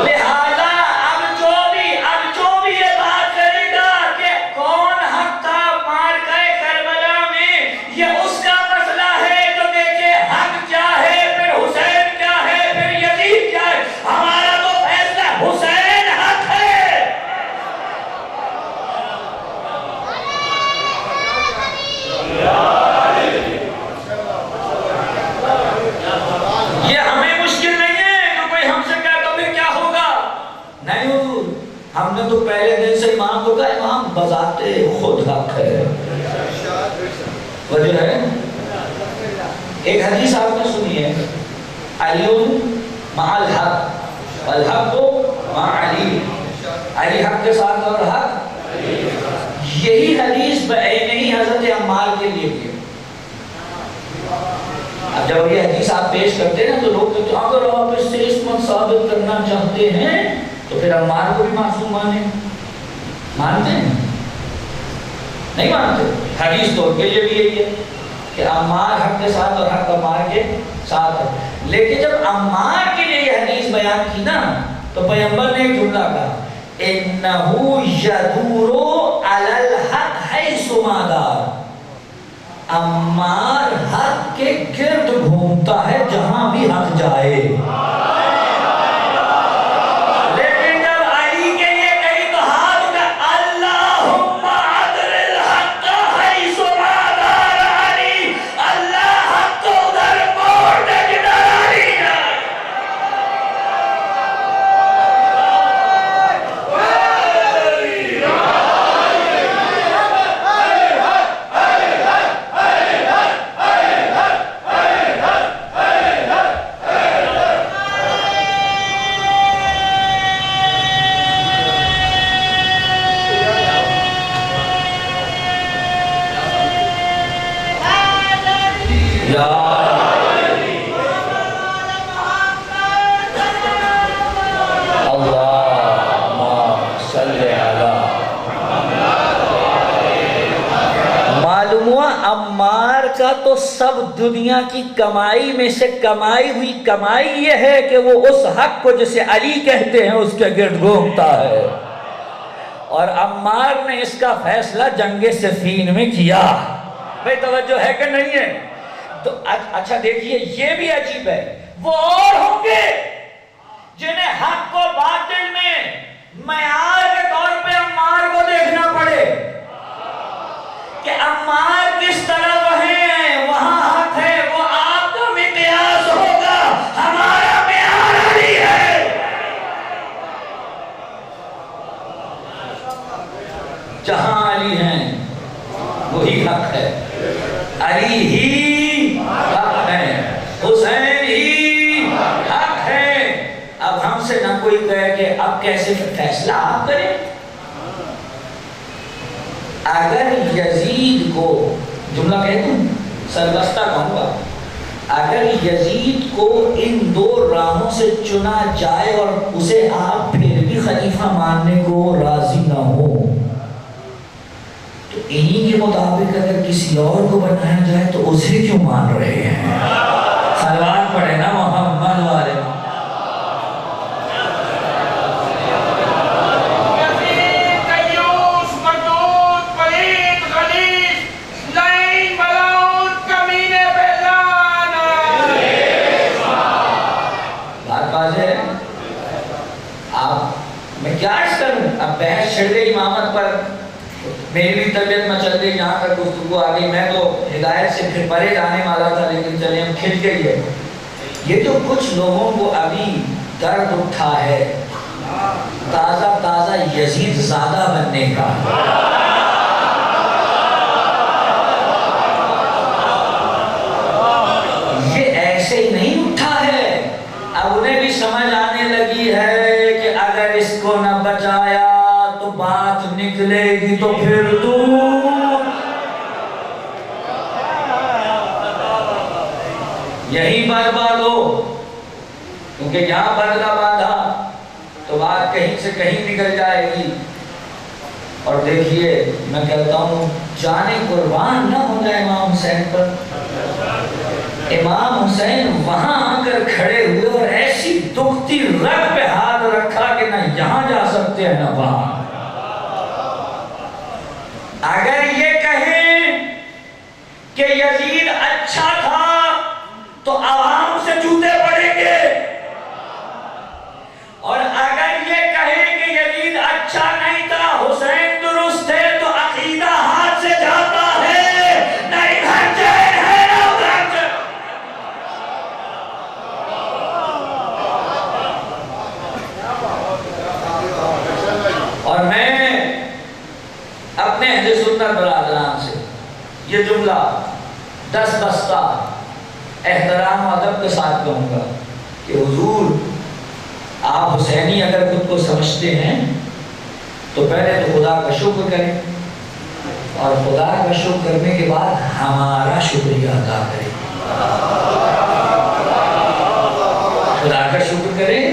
لہذا اب جو بھی یہ بات کرے گا کہ کون حق تھا معرکہ کربلا میں، یہ اس کا مسئلہ ہے جو دیکھے حق کیا ہے، پھر حسین کیا ہے، پھر یزید کیا ہے۔ ہمارا تو فیصلہ حسین حق ہے۔ یہ ہمیں مشکل نہیں ہے تو کوئی ہم سے کہتا پھر کیا ہوگا، نہیں حضور ہم نے تو پہلے دن سے امام کو کہا امام بذات خود حق ہے۔ وجہ ہے ایک حدیث آپ نے سنی ہے، علی مع الحق والحق مع علی، علی حق کے ساتھ اور حق، یہی حدیث بعین ہی حضرت عمار کے لیے بھی۔ اب جب یہ حدیث آپ پیش کرتے ہیں تو لوگ کہتے ہیں اگر آپ اس سے عصمت ثابت کرنا چاہتے ہیں تو پھر عمار کو بھی معصوم مانیں، مانتے ہیں؟ نہیں مانتے۔ حدیث تو ان کے لیے بھی یہی ہے کہ عمار حق کے ساتھ اور حق عمار کے ساتھ ہے، لیکن جب عمار کے لیے یہ حدیث بیان کی نا تو پیغمبر نے ایک جملہ کہا اِنَّهُ يَدُورُ عَلَى الْحَقِّ حَيْثُ مَا دَارَ، عمار حق کے گرد گھومتا ہے جہاں بھی حق جائے۔ لیکن جب علی کے لیے کہیں تو ہاتھ اٹھا اللہم عدل الحق حیث ما دار علی، اللہ حق کو ادھر موڑ دے جدھر علی جائے۔ عمار کا تو سب دنیا کی کمائی میں سے کمائی ہوئی کمائی یہ ہے کہ وہ اس حق کو جسے علی کہتے ہیں اس کے گرد گھومتا ہے، اور عمار نے اس کا فیصلہ جنگ صفین میں کیا۔ بھئی توجہ ہے کہ نہیں ہے؟ تو اچھا دیکھیے یہ بھی عجیب ہے، وہ اور ہوں گے جنہیں حق و باطل میں معیار کے طور پہ عمار کو دیکھنا پڑے کہ عمار کس طرف ہیں، وہاں حق ہے، وہ آپ کا مقیاس ہوگا، ہمارا معیار علی ہے۔ جہاں علی ہیں وہی حق ہے، علی ہی حق ہے، حسین ہی حق ہے۔ اب ہم سے نہ کوئی کہے کہ اب کیسے فیصلہ آپ کریں۔ اگر یزید کو، جملہ کہتا ہوں سربستہ کہوں گا، اگر یزید کو ان دو راہوں سے چنا جائے اور اسے آپ پھر بھی خلیفہ ماننے کو راضی نہ ہو تو انہی کے مطابق اگر کسی اور کو بنایا جائے تو اسے کیوں مان رہے ہیں؟ سلوات پڑھے نا محمد والے۔ اب بحث چھڑ گئی امامت پر، میری بھی طبیعت میں چل گئی، یہاں تک گفتگو آ گئی، میں تو ہدایت سے پھر پرے جانے والا تھا، لیکن چلیں ہم کھنچ گئی ہے۔ یہ تو کچھ لوگوں کو ابھی درد اٹھا ہے تازہ تازہ یزید زادہ بننے کا۔ یہ ایسے ہی نہیں اٹھا ہے، اب انہیں بھی سمجھ آنے لگی ہے کہ اگر اس کو نہ بچایا تو بات نکلے گی تو پھر دور، یہی برباد ہو، کیونکہ یہاں بدلہ باندھا تو بات کہیں سے کہیں نکل جائے گی۔ اور دیکھیے میں کہتا ہوں جانے قربان نہ ہو جائے امام حسین پر۔ امام حسین وہاں آ کر کھڑے ہوئے اور ایسی دکھتی رگ پہ ہاتھ رکھا کہ نہ یہاں جا سکتے ہیں نہ وہاں۔ اگر یہ کہیں کہ یزید اچھا تھا تو عوام سے جوتے پڑیں گے، اور اگر یہ کہیں کہ یزید اچھا نہیں تھا، حسین درست ہے، تو عقیدہ ہاتھ سے جاتا ہے، نہ ادھر چین ہے نہ ادھر چین۔ اور میں اپنے اہل سنت برادران سے یہ جملہ دس بستہ احترام و ادب کے ساتھ کہوں گا کہ حضور آپ حسینی اگر خود کو سمجھتے ہیں تو پہلے تو خدا کا شکر کریں، اور خدا کا شکر کرنے کے بعد ہمارا شکریہ ادا کریں۔ خدا کا شکر کریں،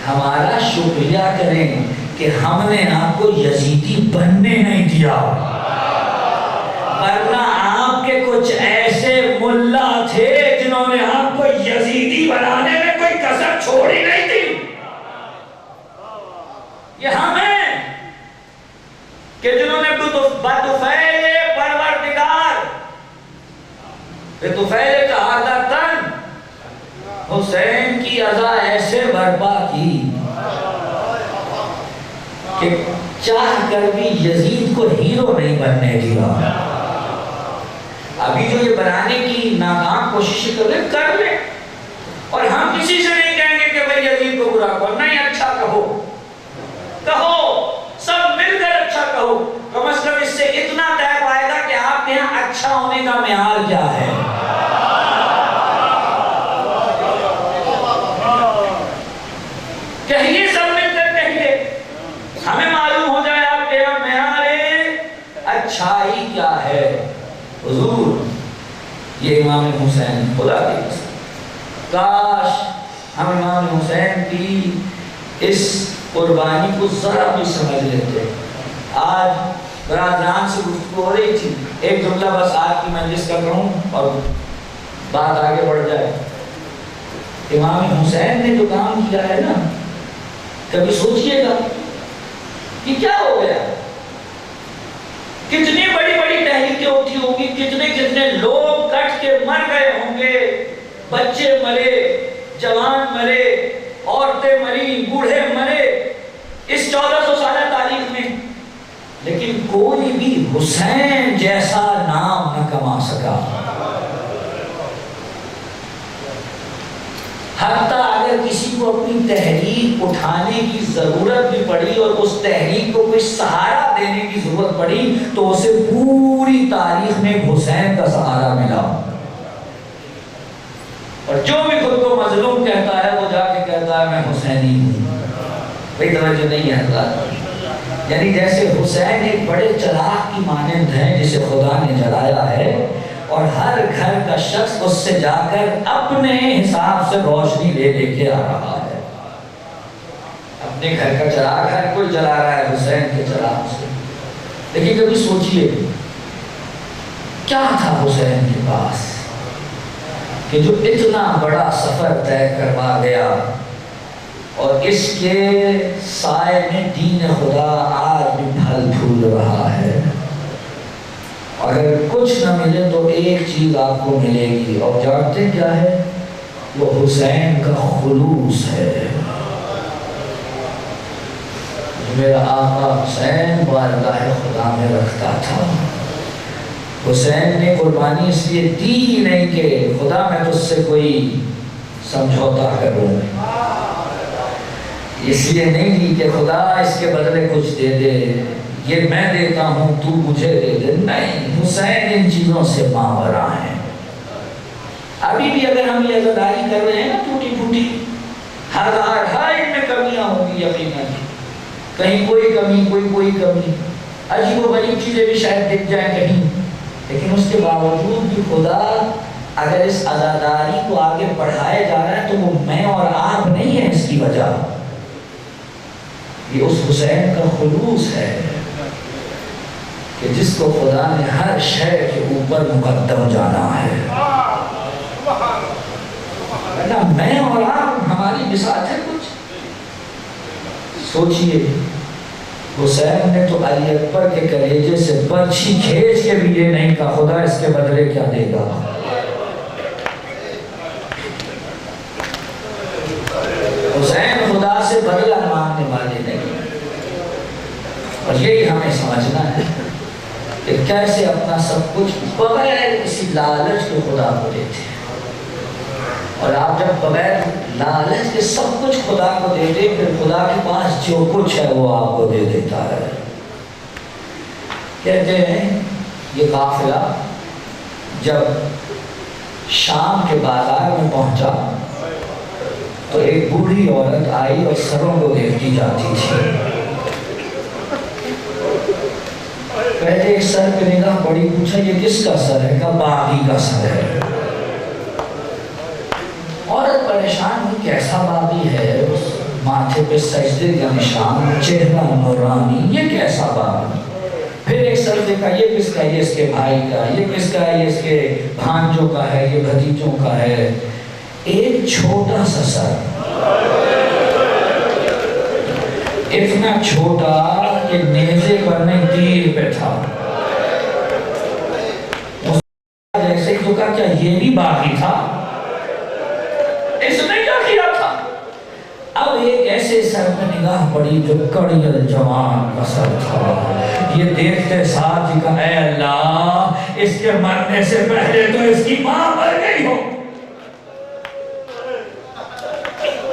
ہمارا شکریہ کریں کہ ہم نے آپ کو یزیدی بننے نہیں دیا، ورنہ آپ کے کچھ ایسے ملا تھے جنہوں نے آپ کو یزیدی بنانے میں کوئی کسر چھوڑی نہیں تھی۔ یہ ہم ہیں کہ جنہوں نے بطفیل پروردگار، بطفیل شہادتن حسین کی عزا ایسے برپا کی کہ چاہ کر بھی یزید کو ہیرو نہیں بننے دیا۔ ابھی جو یہ بنانے کی ناکام کوشش کر لیں، اور ہم کسی سے نہیں کہیں گے کہ بھئی یزید کو برا کرو، نہیں، اچھا کہو، سب مل کر اچھا کہو، کم از کم اس سے اتنا طے پائے گا کہ آپ کے یہاں اچھا ہونے کا معیار کیا ہے۔ کہیے سب مل کر کہیے، ہمیں معلوم ہو جائے آپ کے یہاں معیار اچھائی کیا ہے۔ حضور یہ امام حسین، خدا کی قسم کاش ہم امام حسین کی اس قربانی کو ذرا بھی سمجھ لیتے۔ آج برادران سے گفتگو ہو رہی تھی، ایک جملہ بس آج کی مجلس کا کہوں اور بات آگے بڑھ جائے۔ امام حسین نے جو کام کیا ہے نا، کبھی سوچئے گا کہ کیا ہو گیا، کتنی بڑی بڑی تحریکیں اٹھی ہوں گی، کتنے کتنے لوگ کٹ کے مر گئے ہوں گے، بچے مرے، جوان مرے، عورتیں مری، بوڑھے مرے اس 1400 سالہ تاریخ میں، لیکن کوئی بھی حسین جیسا نام نہ کما سکا۔ حتیٰ اگر کسی کو اپنی تحریک اٹھانے کی ضرورت بھی پڑی اور اس تحریک کو کوئی سہارا دینے کی ضرورت پڑی تو اسے پوری تاریخ میں حسین کا سہارا ملا، اور جو بھی خود کو مظلوم کہتا ہے وہ جا کے کہتا ہے میں حسینی ہوں۔ بھئی توجہ نہیں ہے حضرات، یعنی جیسے حسین ایک بڑے چراغ کی مانند ہیں جسے خدا نے جلایا ہے، اور ہر گھر کا شخص اس سے جا کر اپنے حساب سے روشنی لے لے کے آ رہا ہے۔ اپنے گھر کا چراغ ہر کوئی جلا رہا ہے حسین کے چراغ سے، لیکن کبھی سوچئے کیا تھا حسین کے پاس کہ جو اتنا بڑا سفر طے کروا گیا، اور اس کے سائے میں دین خدا آج بھی پھل پھول رہا ہے۔ اگر کچھ نہ ملے تو ایک چیز آپ کو ملے گی، اور جانتے کیا ہے؟ وہ حسین کا خلوص ہے۔ میرا آقا حسین بارگاہ خدا میں رکھتا تھا۔ حسین نے قربانی اس لیے دی نہیں کہ خدا میں تجھ سے کوئی سمجھوتا کروں، اس لیے نہیں دی کہ خدا اس کے بدلے کچھ دے دے، یہ میں دیتا ہوں تو مجھے دے دے، نہیں، حسین ان چیزوں سے ماورا ہیں۔ ابھی بھی اگر ہم یہ عزاداری کر رہے ہیں نا ٹوٹی پھوٹی، ہر ان میں کمیاں ہوں گی یقیناً، کہیں کوئی کمی کوئی کمی، عجیب و غریب چیزیں بھی شاید دکھ جائیں کہیں، لیکن اس کے باوجود بھی خدا اگر اس عزاداری کو آگے بڑھائے جا رہا ہے تو وہ میں اور آپ نہیں ہے اس کی وجہ، یہ اس حسین کا خلوص ہے کہ جس کو خدا نے ہر شے کے اوپر مقدم جانا ہے۔ میں اور آپ ہماری بساط ہے کچھ؟ سوچئے حسین نے تو علی اکبر کے کلیجے سے برچھی کھینچ کے بھی یہ نہیں کہا خدا اس کے بدلے کیا دے گا۔ حسین خدا سے بدلہ مانگنے والے نہیں، اور یہی ہمیں سمجھنا ہے کہ کیسے اپنا سب کچھ بغیر کسی لالچ کے خدا کو دیتے ہیں، اور آپ جب بغیر لالچ کے سب کچھ خدا کو دیتے پھر خدا کے پاس جو کچھ ہے وہ آپ کو دے دیتا ہے۔ کہتے ہیں یہ قافلہ جب شام کے بازار میں پہنچا تو ایک بوڑھی عورت آئی اور سروں کو دیکھتی جاتی تھی، پہلے ایک سر پہ نگاہ پڑی، پوچھا یہ کس کا سر ہے؟ کہا باغی کا سر ہے۔ عورت پریشان ہوئی کیسا باغی ہے، اس ماتھے پہ سجدے کا نشان، چہرہ نورانی، یہ کیسا باغی؟ پھر ایک سر دیکھا یہ کس کا ہے؟ یہ اس کے بھائی کا، یہ کس کا ہے؟ یہ اس کے بھانجوں کا ہے، یہ بھتیجوں کا ہے۔ ایک چھوٹا سا سر، اتنا چھوٹا کہ نیزے پر نہیں تیر پہ تھا، جیسے تو کہا کیا یہ بھی باغی تھا؟ اس نے کیا کیا تھا؟ اب ایک ایسے سر پہ نگاہ پڑی جو کڑی الجوان کا سر تھا، یہ دیکھتے ساتھ ہی کہا اے اللہ اس کے مرنے سے پہلے تو اس کی ماں مر گئی ہو،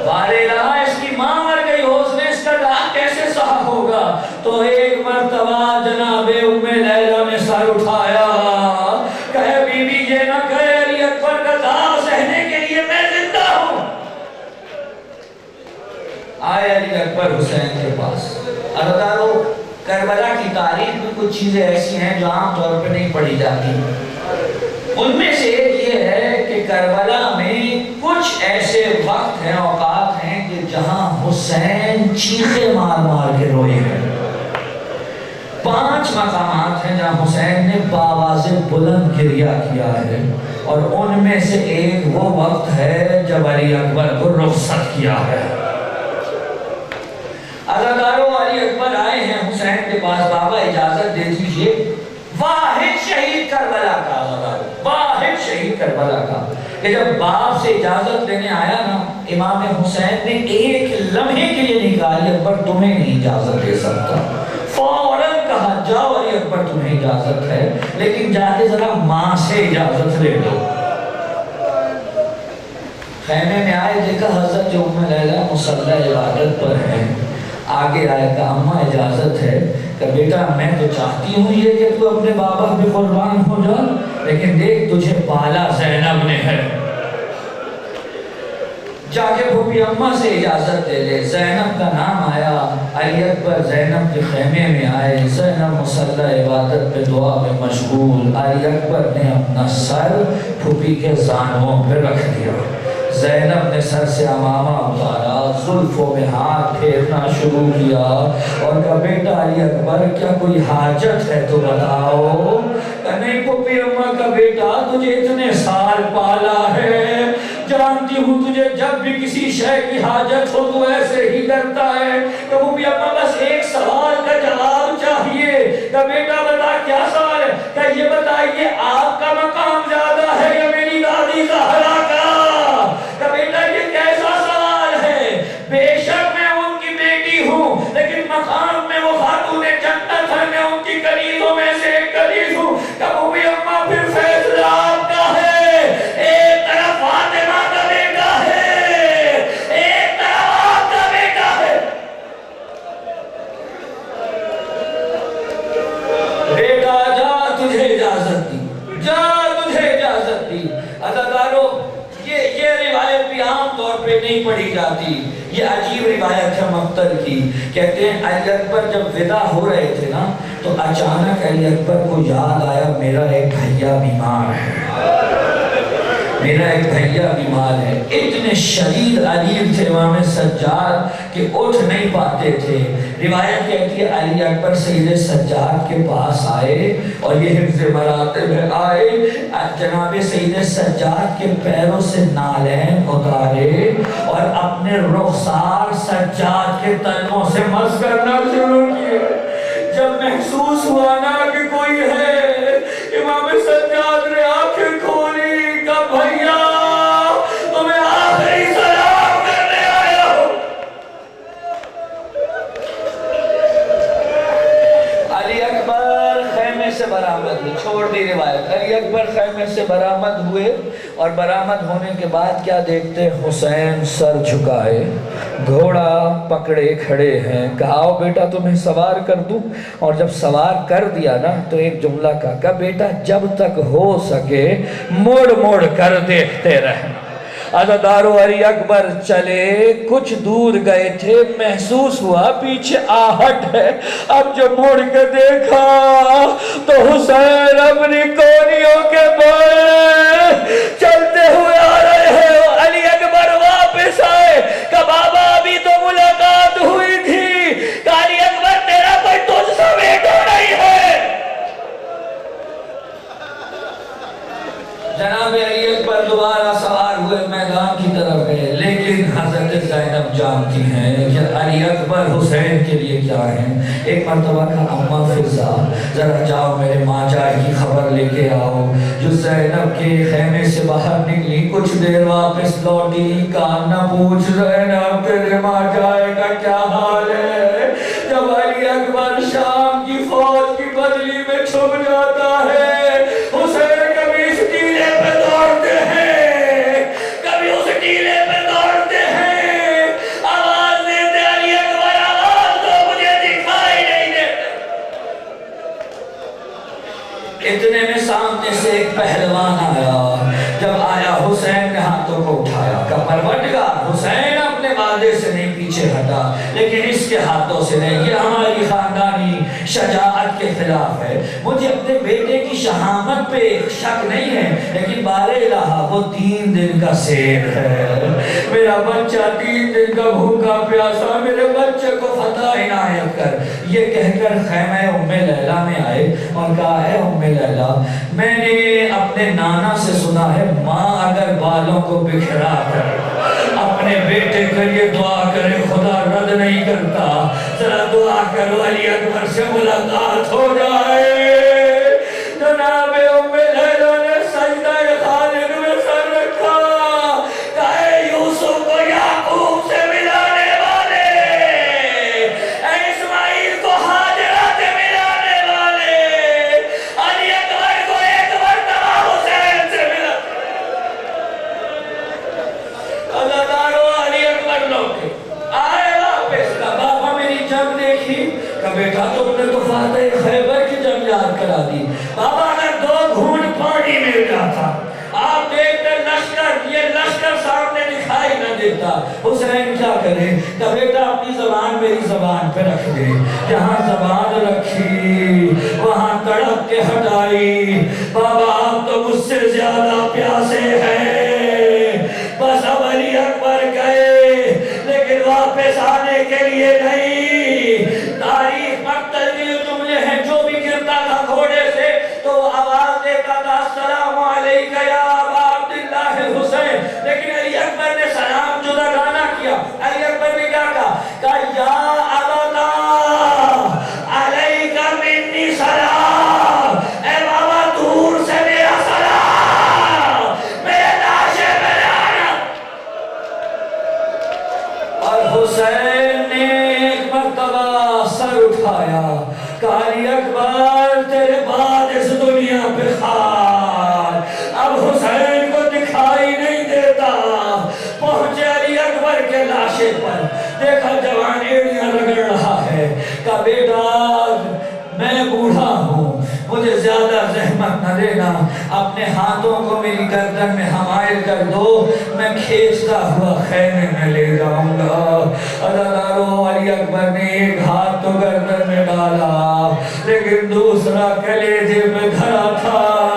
بارے رہا اس کی ماں مر گئی ہو، اس نے اس کا داغ کیسے سہا ہوگا؟ تو ایک مرتبہ جناب ام لیلہ نے سر اٹھایا، کہے بی بی یہ نہ کہے علی اکبر کا داغ سہنے کے لیے میں زندہ ہوں۔ آئے علی اکبر حسین کے پاس، ارادارو کربلا کی تاریخ میں کچھ چیزیں ایسی ہیں جو عام طور پر نہیں پڑھی جاتی، ان میں سے ایک یہ ہے کہ کربلا میں کچھ ایسے وقت ہیں، اوقات ہیں کہ جہاں حسین چیخے مار مار کے روئے ہیں۔ 5 مقامات ہیں جہاں حسین نے باواز بلند گریہ کیا ہے، اور ان میں سے ایک وہ وقت ہے جب علی اکبر کو رخصت کیا ہے۔ عزادارو، علی اکبر آئے ہیں حسین کے پاس، بابا اجازت دے دیجئے، واحد شہید کربلا کا، واحد شہید کربلا کا، کہ جب باپ سے اجازت لینے آیا نا، امام حسین نے ایک لمحے کے لیے نکالی، اکبر تمہیں نہیں اجازت دے سکتا، فوراً کہا جاؤ علی اکبر تمہیں اجازت ہے، لیکن جا کے ذرا ماں سے اجازت لے لو۔ خیمے میں آئے، دیکھا حضرت ام لیلہ مصلی عبادت پر ہیں، آگے آئے کہا اماں اجازت ہے، کہ بیٹا میں تو چاہتی ہوں یہ کہ تو اپنے بابا بھی قربان ہو جا، لیکن دیکھ تجھے بالا زینب نے ہے، جا کے پھوپھی اماں سے اجازت دے لے۔ زینب کا نام آیا، علی اکبر زینب کے خیمے میں آئے، زینب مصلی عبادت پہ دعا میں مشغول، علی اکبر نے اپنا سر پھوپھی کے زانوں پہ رکھ دیا، زینب نے سر سے امامہ اتارا، زلفوں میں ہاتھ پھیرنا شروع کیا اور کہا بیٹا علی اکبر کیا کوئی حاجت ہے تو بتاؤ؟ کہ نہیں پھوپھی اماں کا بیٹا تجھے اتنے سال پالا ہے، جانتی ہوں تجھے جب بھی کسی شے کی حاجت ہو تو ایسے ہی کرتا ہے، کہ پھوپھی اماں بس ایک سوال کا جواب چاہیے۔ کہ بیٹا بتا کیا سوال ہے؟ کہ یہ بتائیے آپ کا مقام زیادہ ہے یا میری دادی زہرا کا؟ کہ بیٹا یہ کیسا سوال ہے؟ بے شک میں ان کی بیٹی ہوں، لیکن مقام میں وہ خاتون جنت ہے، میں ان کی کنیزوں میں سے ایک کنیز ہوں۔ کہ پھوپھی اماں پھر فیصلہ آپ کا ہے، ایک طرف فاطمہ کا بیٹا ہے، ایک طرف آپ کا بیٹا ہے۔ بیٹا جا تجھے اجازت دی، جا تجھے اجازت دی۔ عزادارو، یہ روایت بھی عام طور پہ نہیں پڑھی جاتی، یہ عجیب روایت ہے مقتل کی۔ کہتے ہیں علی اکبر جب ودا ہو رہے تھے نا تو اچانک علی اکبر کو یاد آیا میرا ایک بھیا بیمار ہے، میرا ایک بھیا بیمار ہے۔ اتنے شدید علیل تھے امام سجاد کہ اٹھ نہیں پاتے تھے۔ روایت کہتی ہے علی اکبر سید سجاد کے پاس آئے اور یہ حفظ مراتب ہے، آئے جناب سید سجاد کے پیروں سے نالین اتارے اور اپنے رخسار سجاد کے تلووں سے مس کرنا شروع کیے۔ جب محسوس ہوا نا کہ کوئی ہے، امام سجاد نے آنکھیں کھولی، کہ بھیا تمہیں آخری سلام کرنے آیا ہوں۔ علی اکبر خیمے سے برآمد ہوئے، چھوڑ دی روایت، علی اکبر خیمے سے برآمد ہوئے اور برآمد ہونے کے بعد کیا دیکھتے؟ حسین سر جھکائے، گھوڑا پکڑے کھڑے ہیں، کہا آؤ بیٹا تمہیں سوار کر دوں، اور جب سوار کر دیا نا تو ایک جملہ کہا بیٹا جب تک ہو سکے موڑ موڑ کر دیکھتے رہنا۔ عزادارو، علی اکبر چلے، کچھ دور گئے تھے، محسوس ہوا پیچھے آہٹ ہے، اب جو موڑ کے دیکھا تو حسین اپنی کونیوں کے بل چلتے ہوئے آ رہے ہیں۔ علی اکبر واپس آئے کہ بابا ابھی تو ملاقات ہوئی تھی، کہ علی اکبر تیرا کوئی تجھ سا بیٹا نہیں ہے۔ جناب علی اکبر دوبارہ سوار ہوئے میدان کی طرف گئے، لیکن حضرت زینب جانتی ہیں کہ علی اکبر حسین کے لیے کیا ہیں۔ ایک مرتبہ کا اماں فضا ذرا جاؤ میرے ماں جائے کی خبر لے کے آؤ۔ جو زینب کے خیمے سے باہر نکلی، کچھ دیر واپس لوٹی، کہا نہ پوچھ زینب تیرے ماں جائے کا کیا حال ہے۔ جب علی اکبر شام کی فوج کی بدلی میں چھپ جاتا ہے، حسین کبھی اس ٹیلے پہ دوڑتے ہیں، کبھی اس ٹیلے پہ دوڑتے ہیں، آواز دیتے علی اکبر آواز دو مجھے دکھائی نہیں دیتے۔ اتنے میں سامنے سے ایک پہلوان آیا، جب آیا حسین نے ہاتھوں کو اٹھایا، کہ پروردگار حسین اپنے وعدے سے نہیں پیچھے ہٹا، لیکن اس کے ہاتھوں سے نہیں، یہ ہماری خاندانی شجاعت کے اختلاف ہے، مجھے اپنے بیٹے کی شہامت پہ شک نہیں ہے، لیکن بار الہ وہ 3 دن کا سیر ہے، میرا بچہ 3 دن کا بھوکا پیاسا، میرے بچے کو فتح عنایت کر۔ یہ کہہ کر خیمہ ام لیلہ میں آئے اور کہا اے ام لیلہ، میں نے اپنے نانا سے سنا ہے ماں اگر بالوں کو بکھرا کر اپنے بیٹے کے لیے دعا کرے خدا رد نہیں کرتا، ذرا دعا کرو علی اکبر سے ملاقات ہو جائے۔ جناب ام لیلہ نے سجدہ خالد میں سر رکھا، کہا اے یوسف کو یعقوب سے ملانے والے، اے اسماعیل کو ہاجرہ سے ملانے والے، علی اکبر کو ایک مرتبہ حسین سے ملا۔ اللہ دارو علی اکبر لوٹے آئے واپس، کہا بابا میری جنگ دیکھی، کہا بیٹا تم نے تو فاتح خیبر کی جنگ یاد کرا دی، بابا اگر 2 گھونٹ پانی مل جاتا، آپ دیکھتے لشکر، یہ لشکر سامنے دکھائی نہ دیتا، حسین کیا کرے؟ کہا بیٹا اپنی زبان میری زبان پہ رکھ دے، جہاں زبان رکھی وہاں تڑپ کے ہٹائی، بابا آپ تو مجھ سے زیادہ پیاسے ہیں، بس اب علی اکبر گئے لیکن واپس آنے کے لیے نہیں، تاریخ مقتل کے جملے ہیں، جو بھی گرتا تھا گھوڑے سے تو آواز دیتا تھا السلام علیکہ یا ابا عبداللہ حسین، لیکن علی اکبر نے سلام جدا گانا کیا، علی اکبر نے کیا کہا یا ابا علیکہ منی سلام، اے بابا دور سے میرا سلام، میرے لاشے میں آنا۔ اور حسین نے ایک مرتبہ سر اٹھایا، کہا علی اکبر تیرے بعد اس دنیا پہ خال، اب حسین کو دکھائی نہیں دیتا، پہنچے علی اکبر کے لاشے پر، دیکھا جوان ایڑیاں رگڑ رہا ہے، کہا بیٹا میں بوڑھا ہوں، مجھے زیادہ زحمت نہ دینا، اپنے ہاتھوں کو میری گردن میں حمائل کر دو، میں کھینچتا ہوا خیمے میں لے جاؤں گا۔ اللہ علی اکبر نے ایک ہاتھ تو گردن میں ڈالا لیکن دوسرا کلیجے میں دھرا تھا،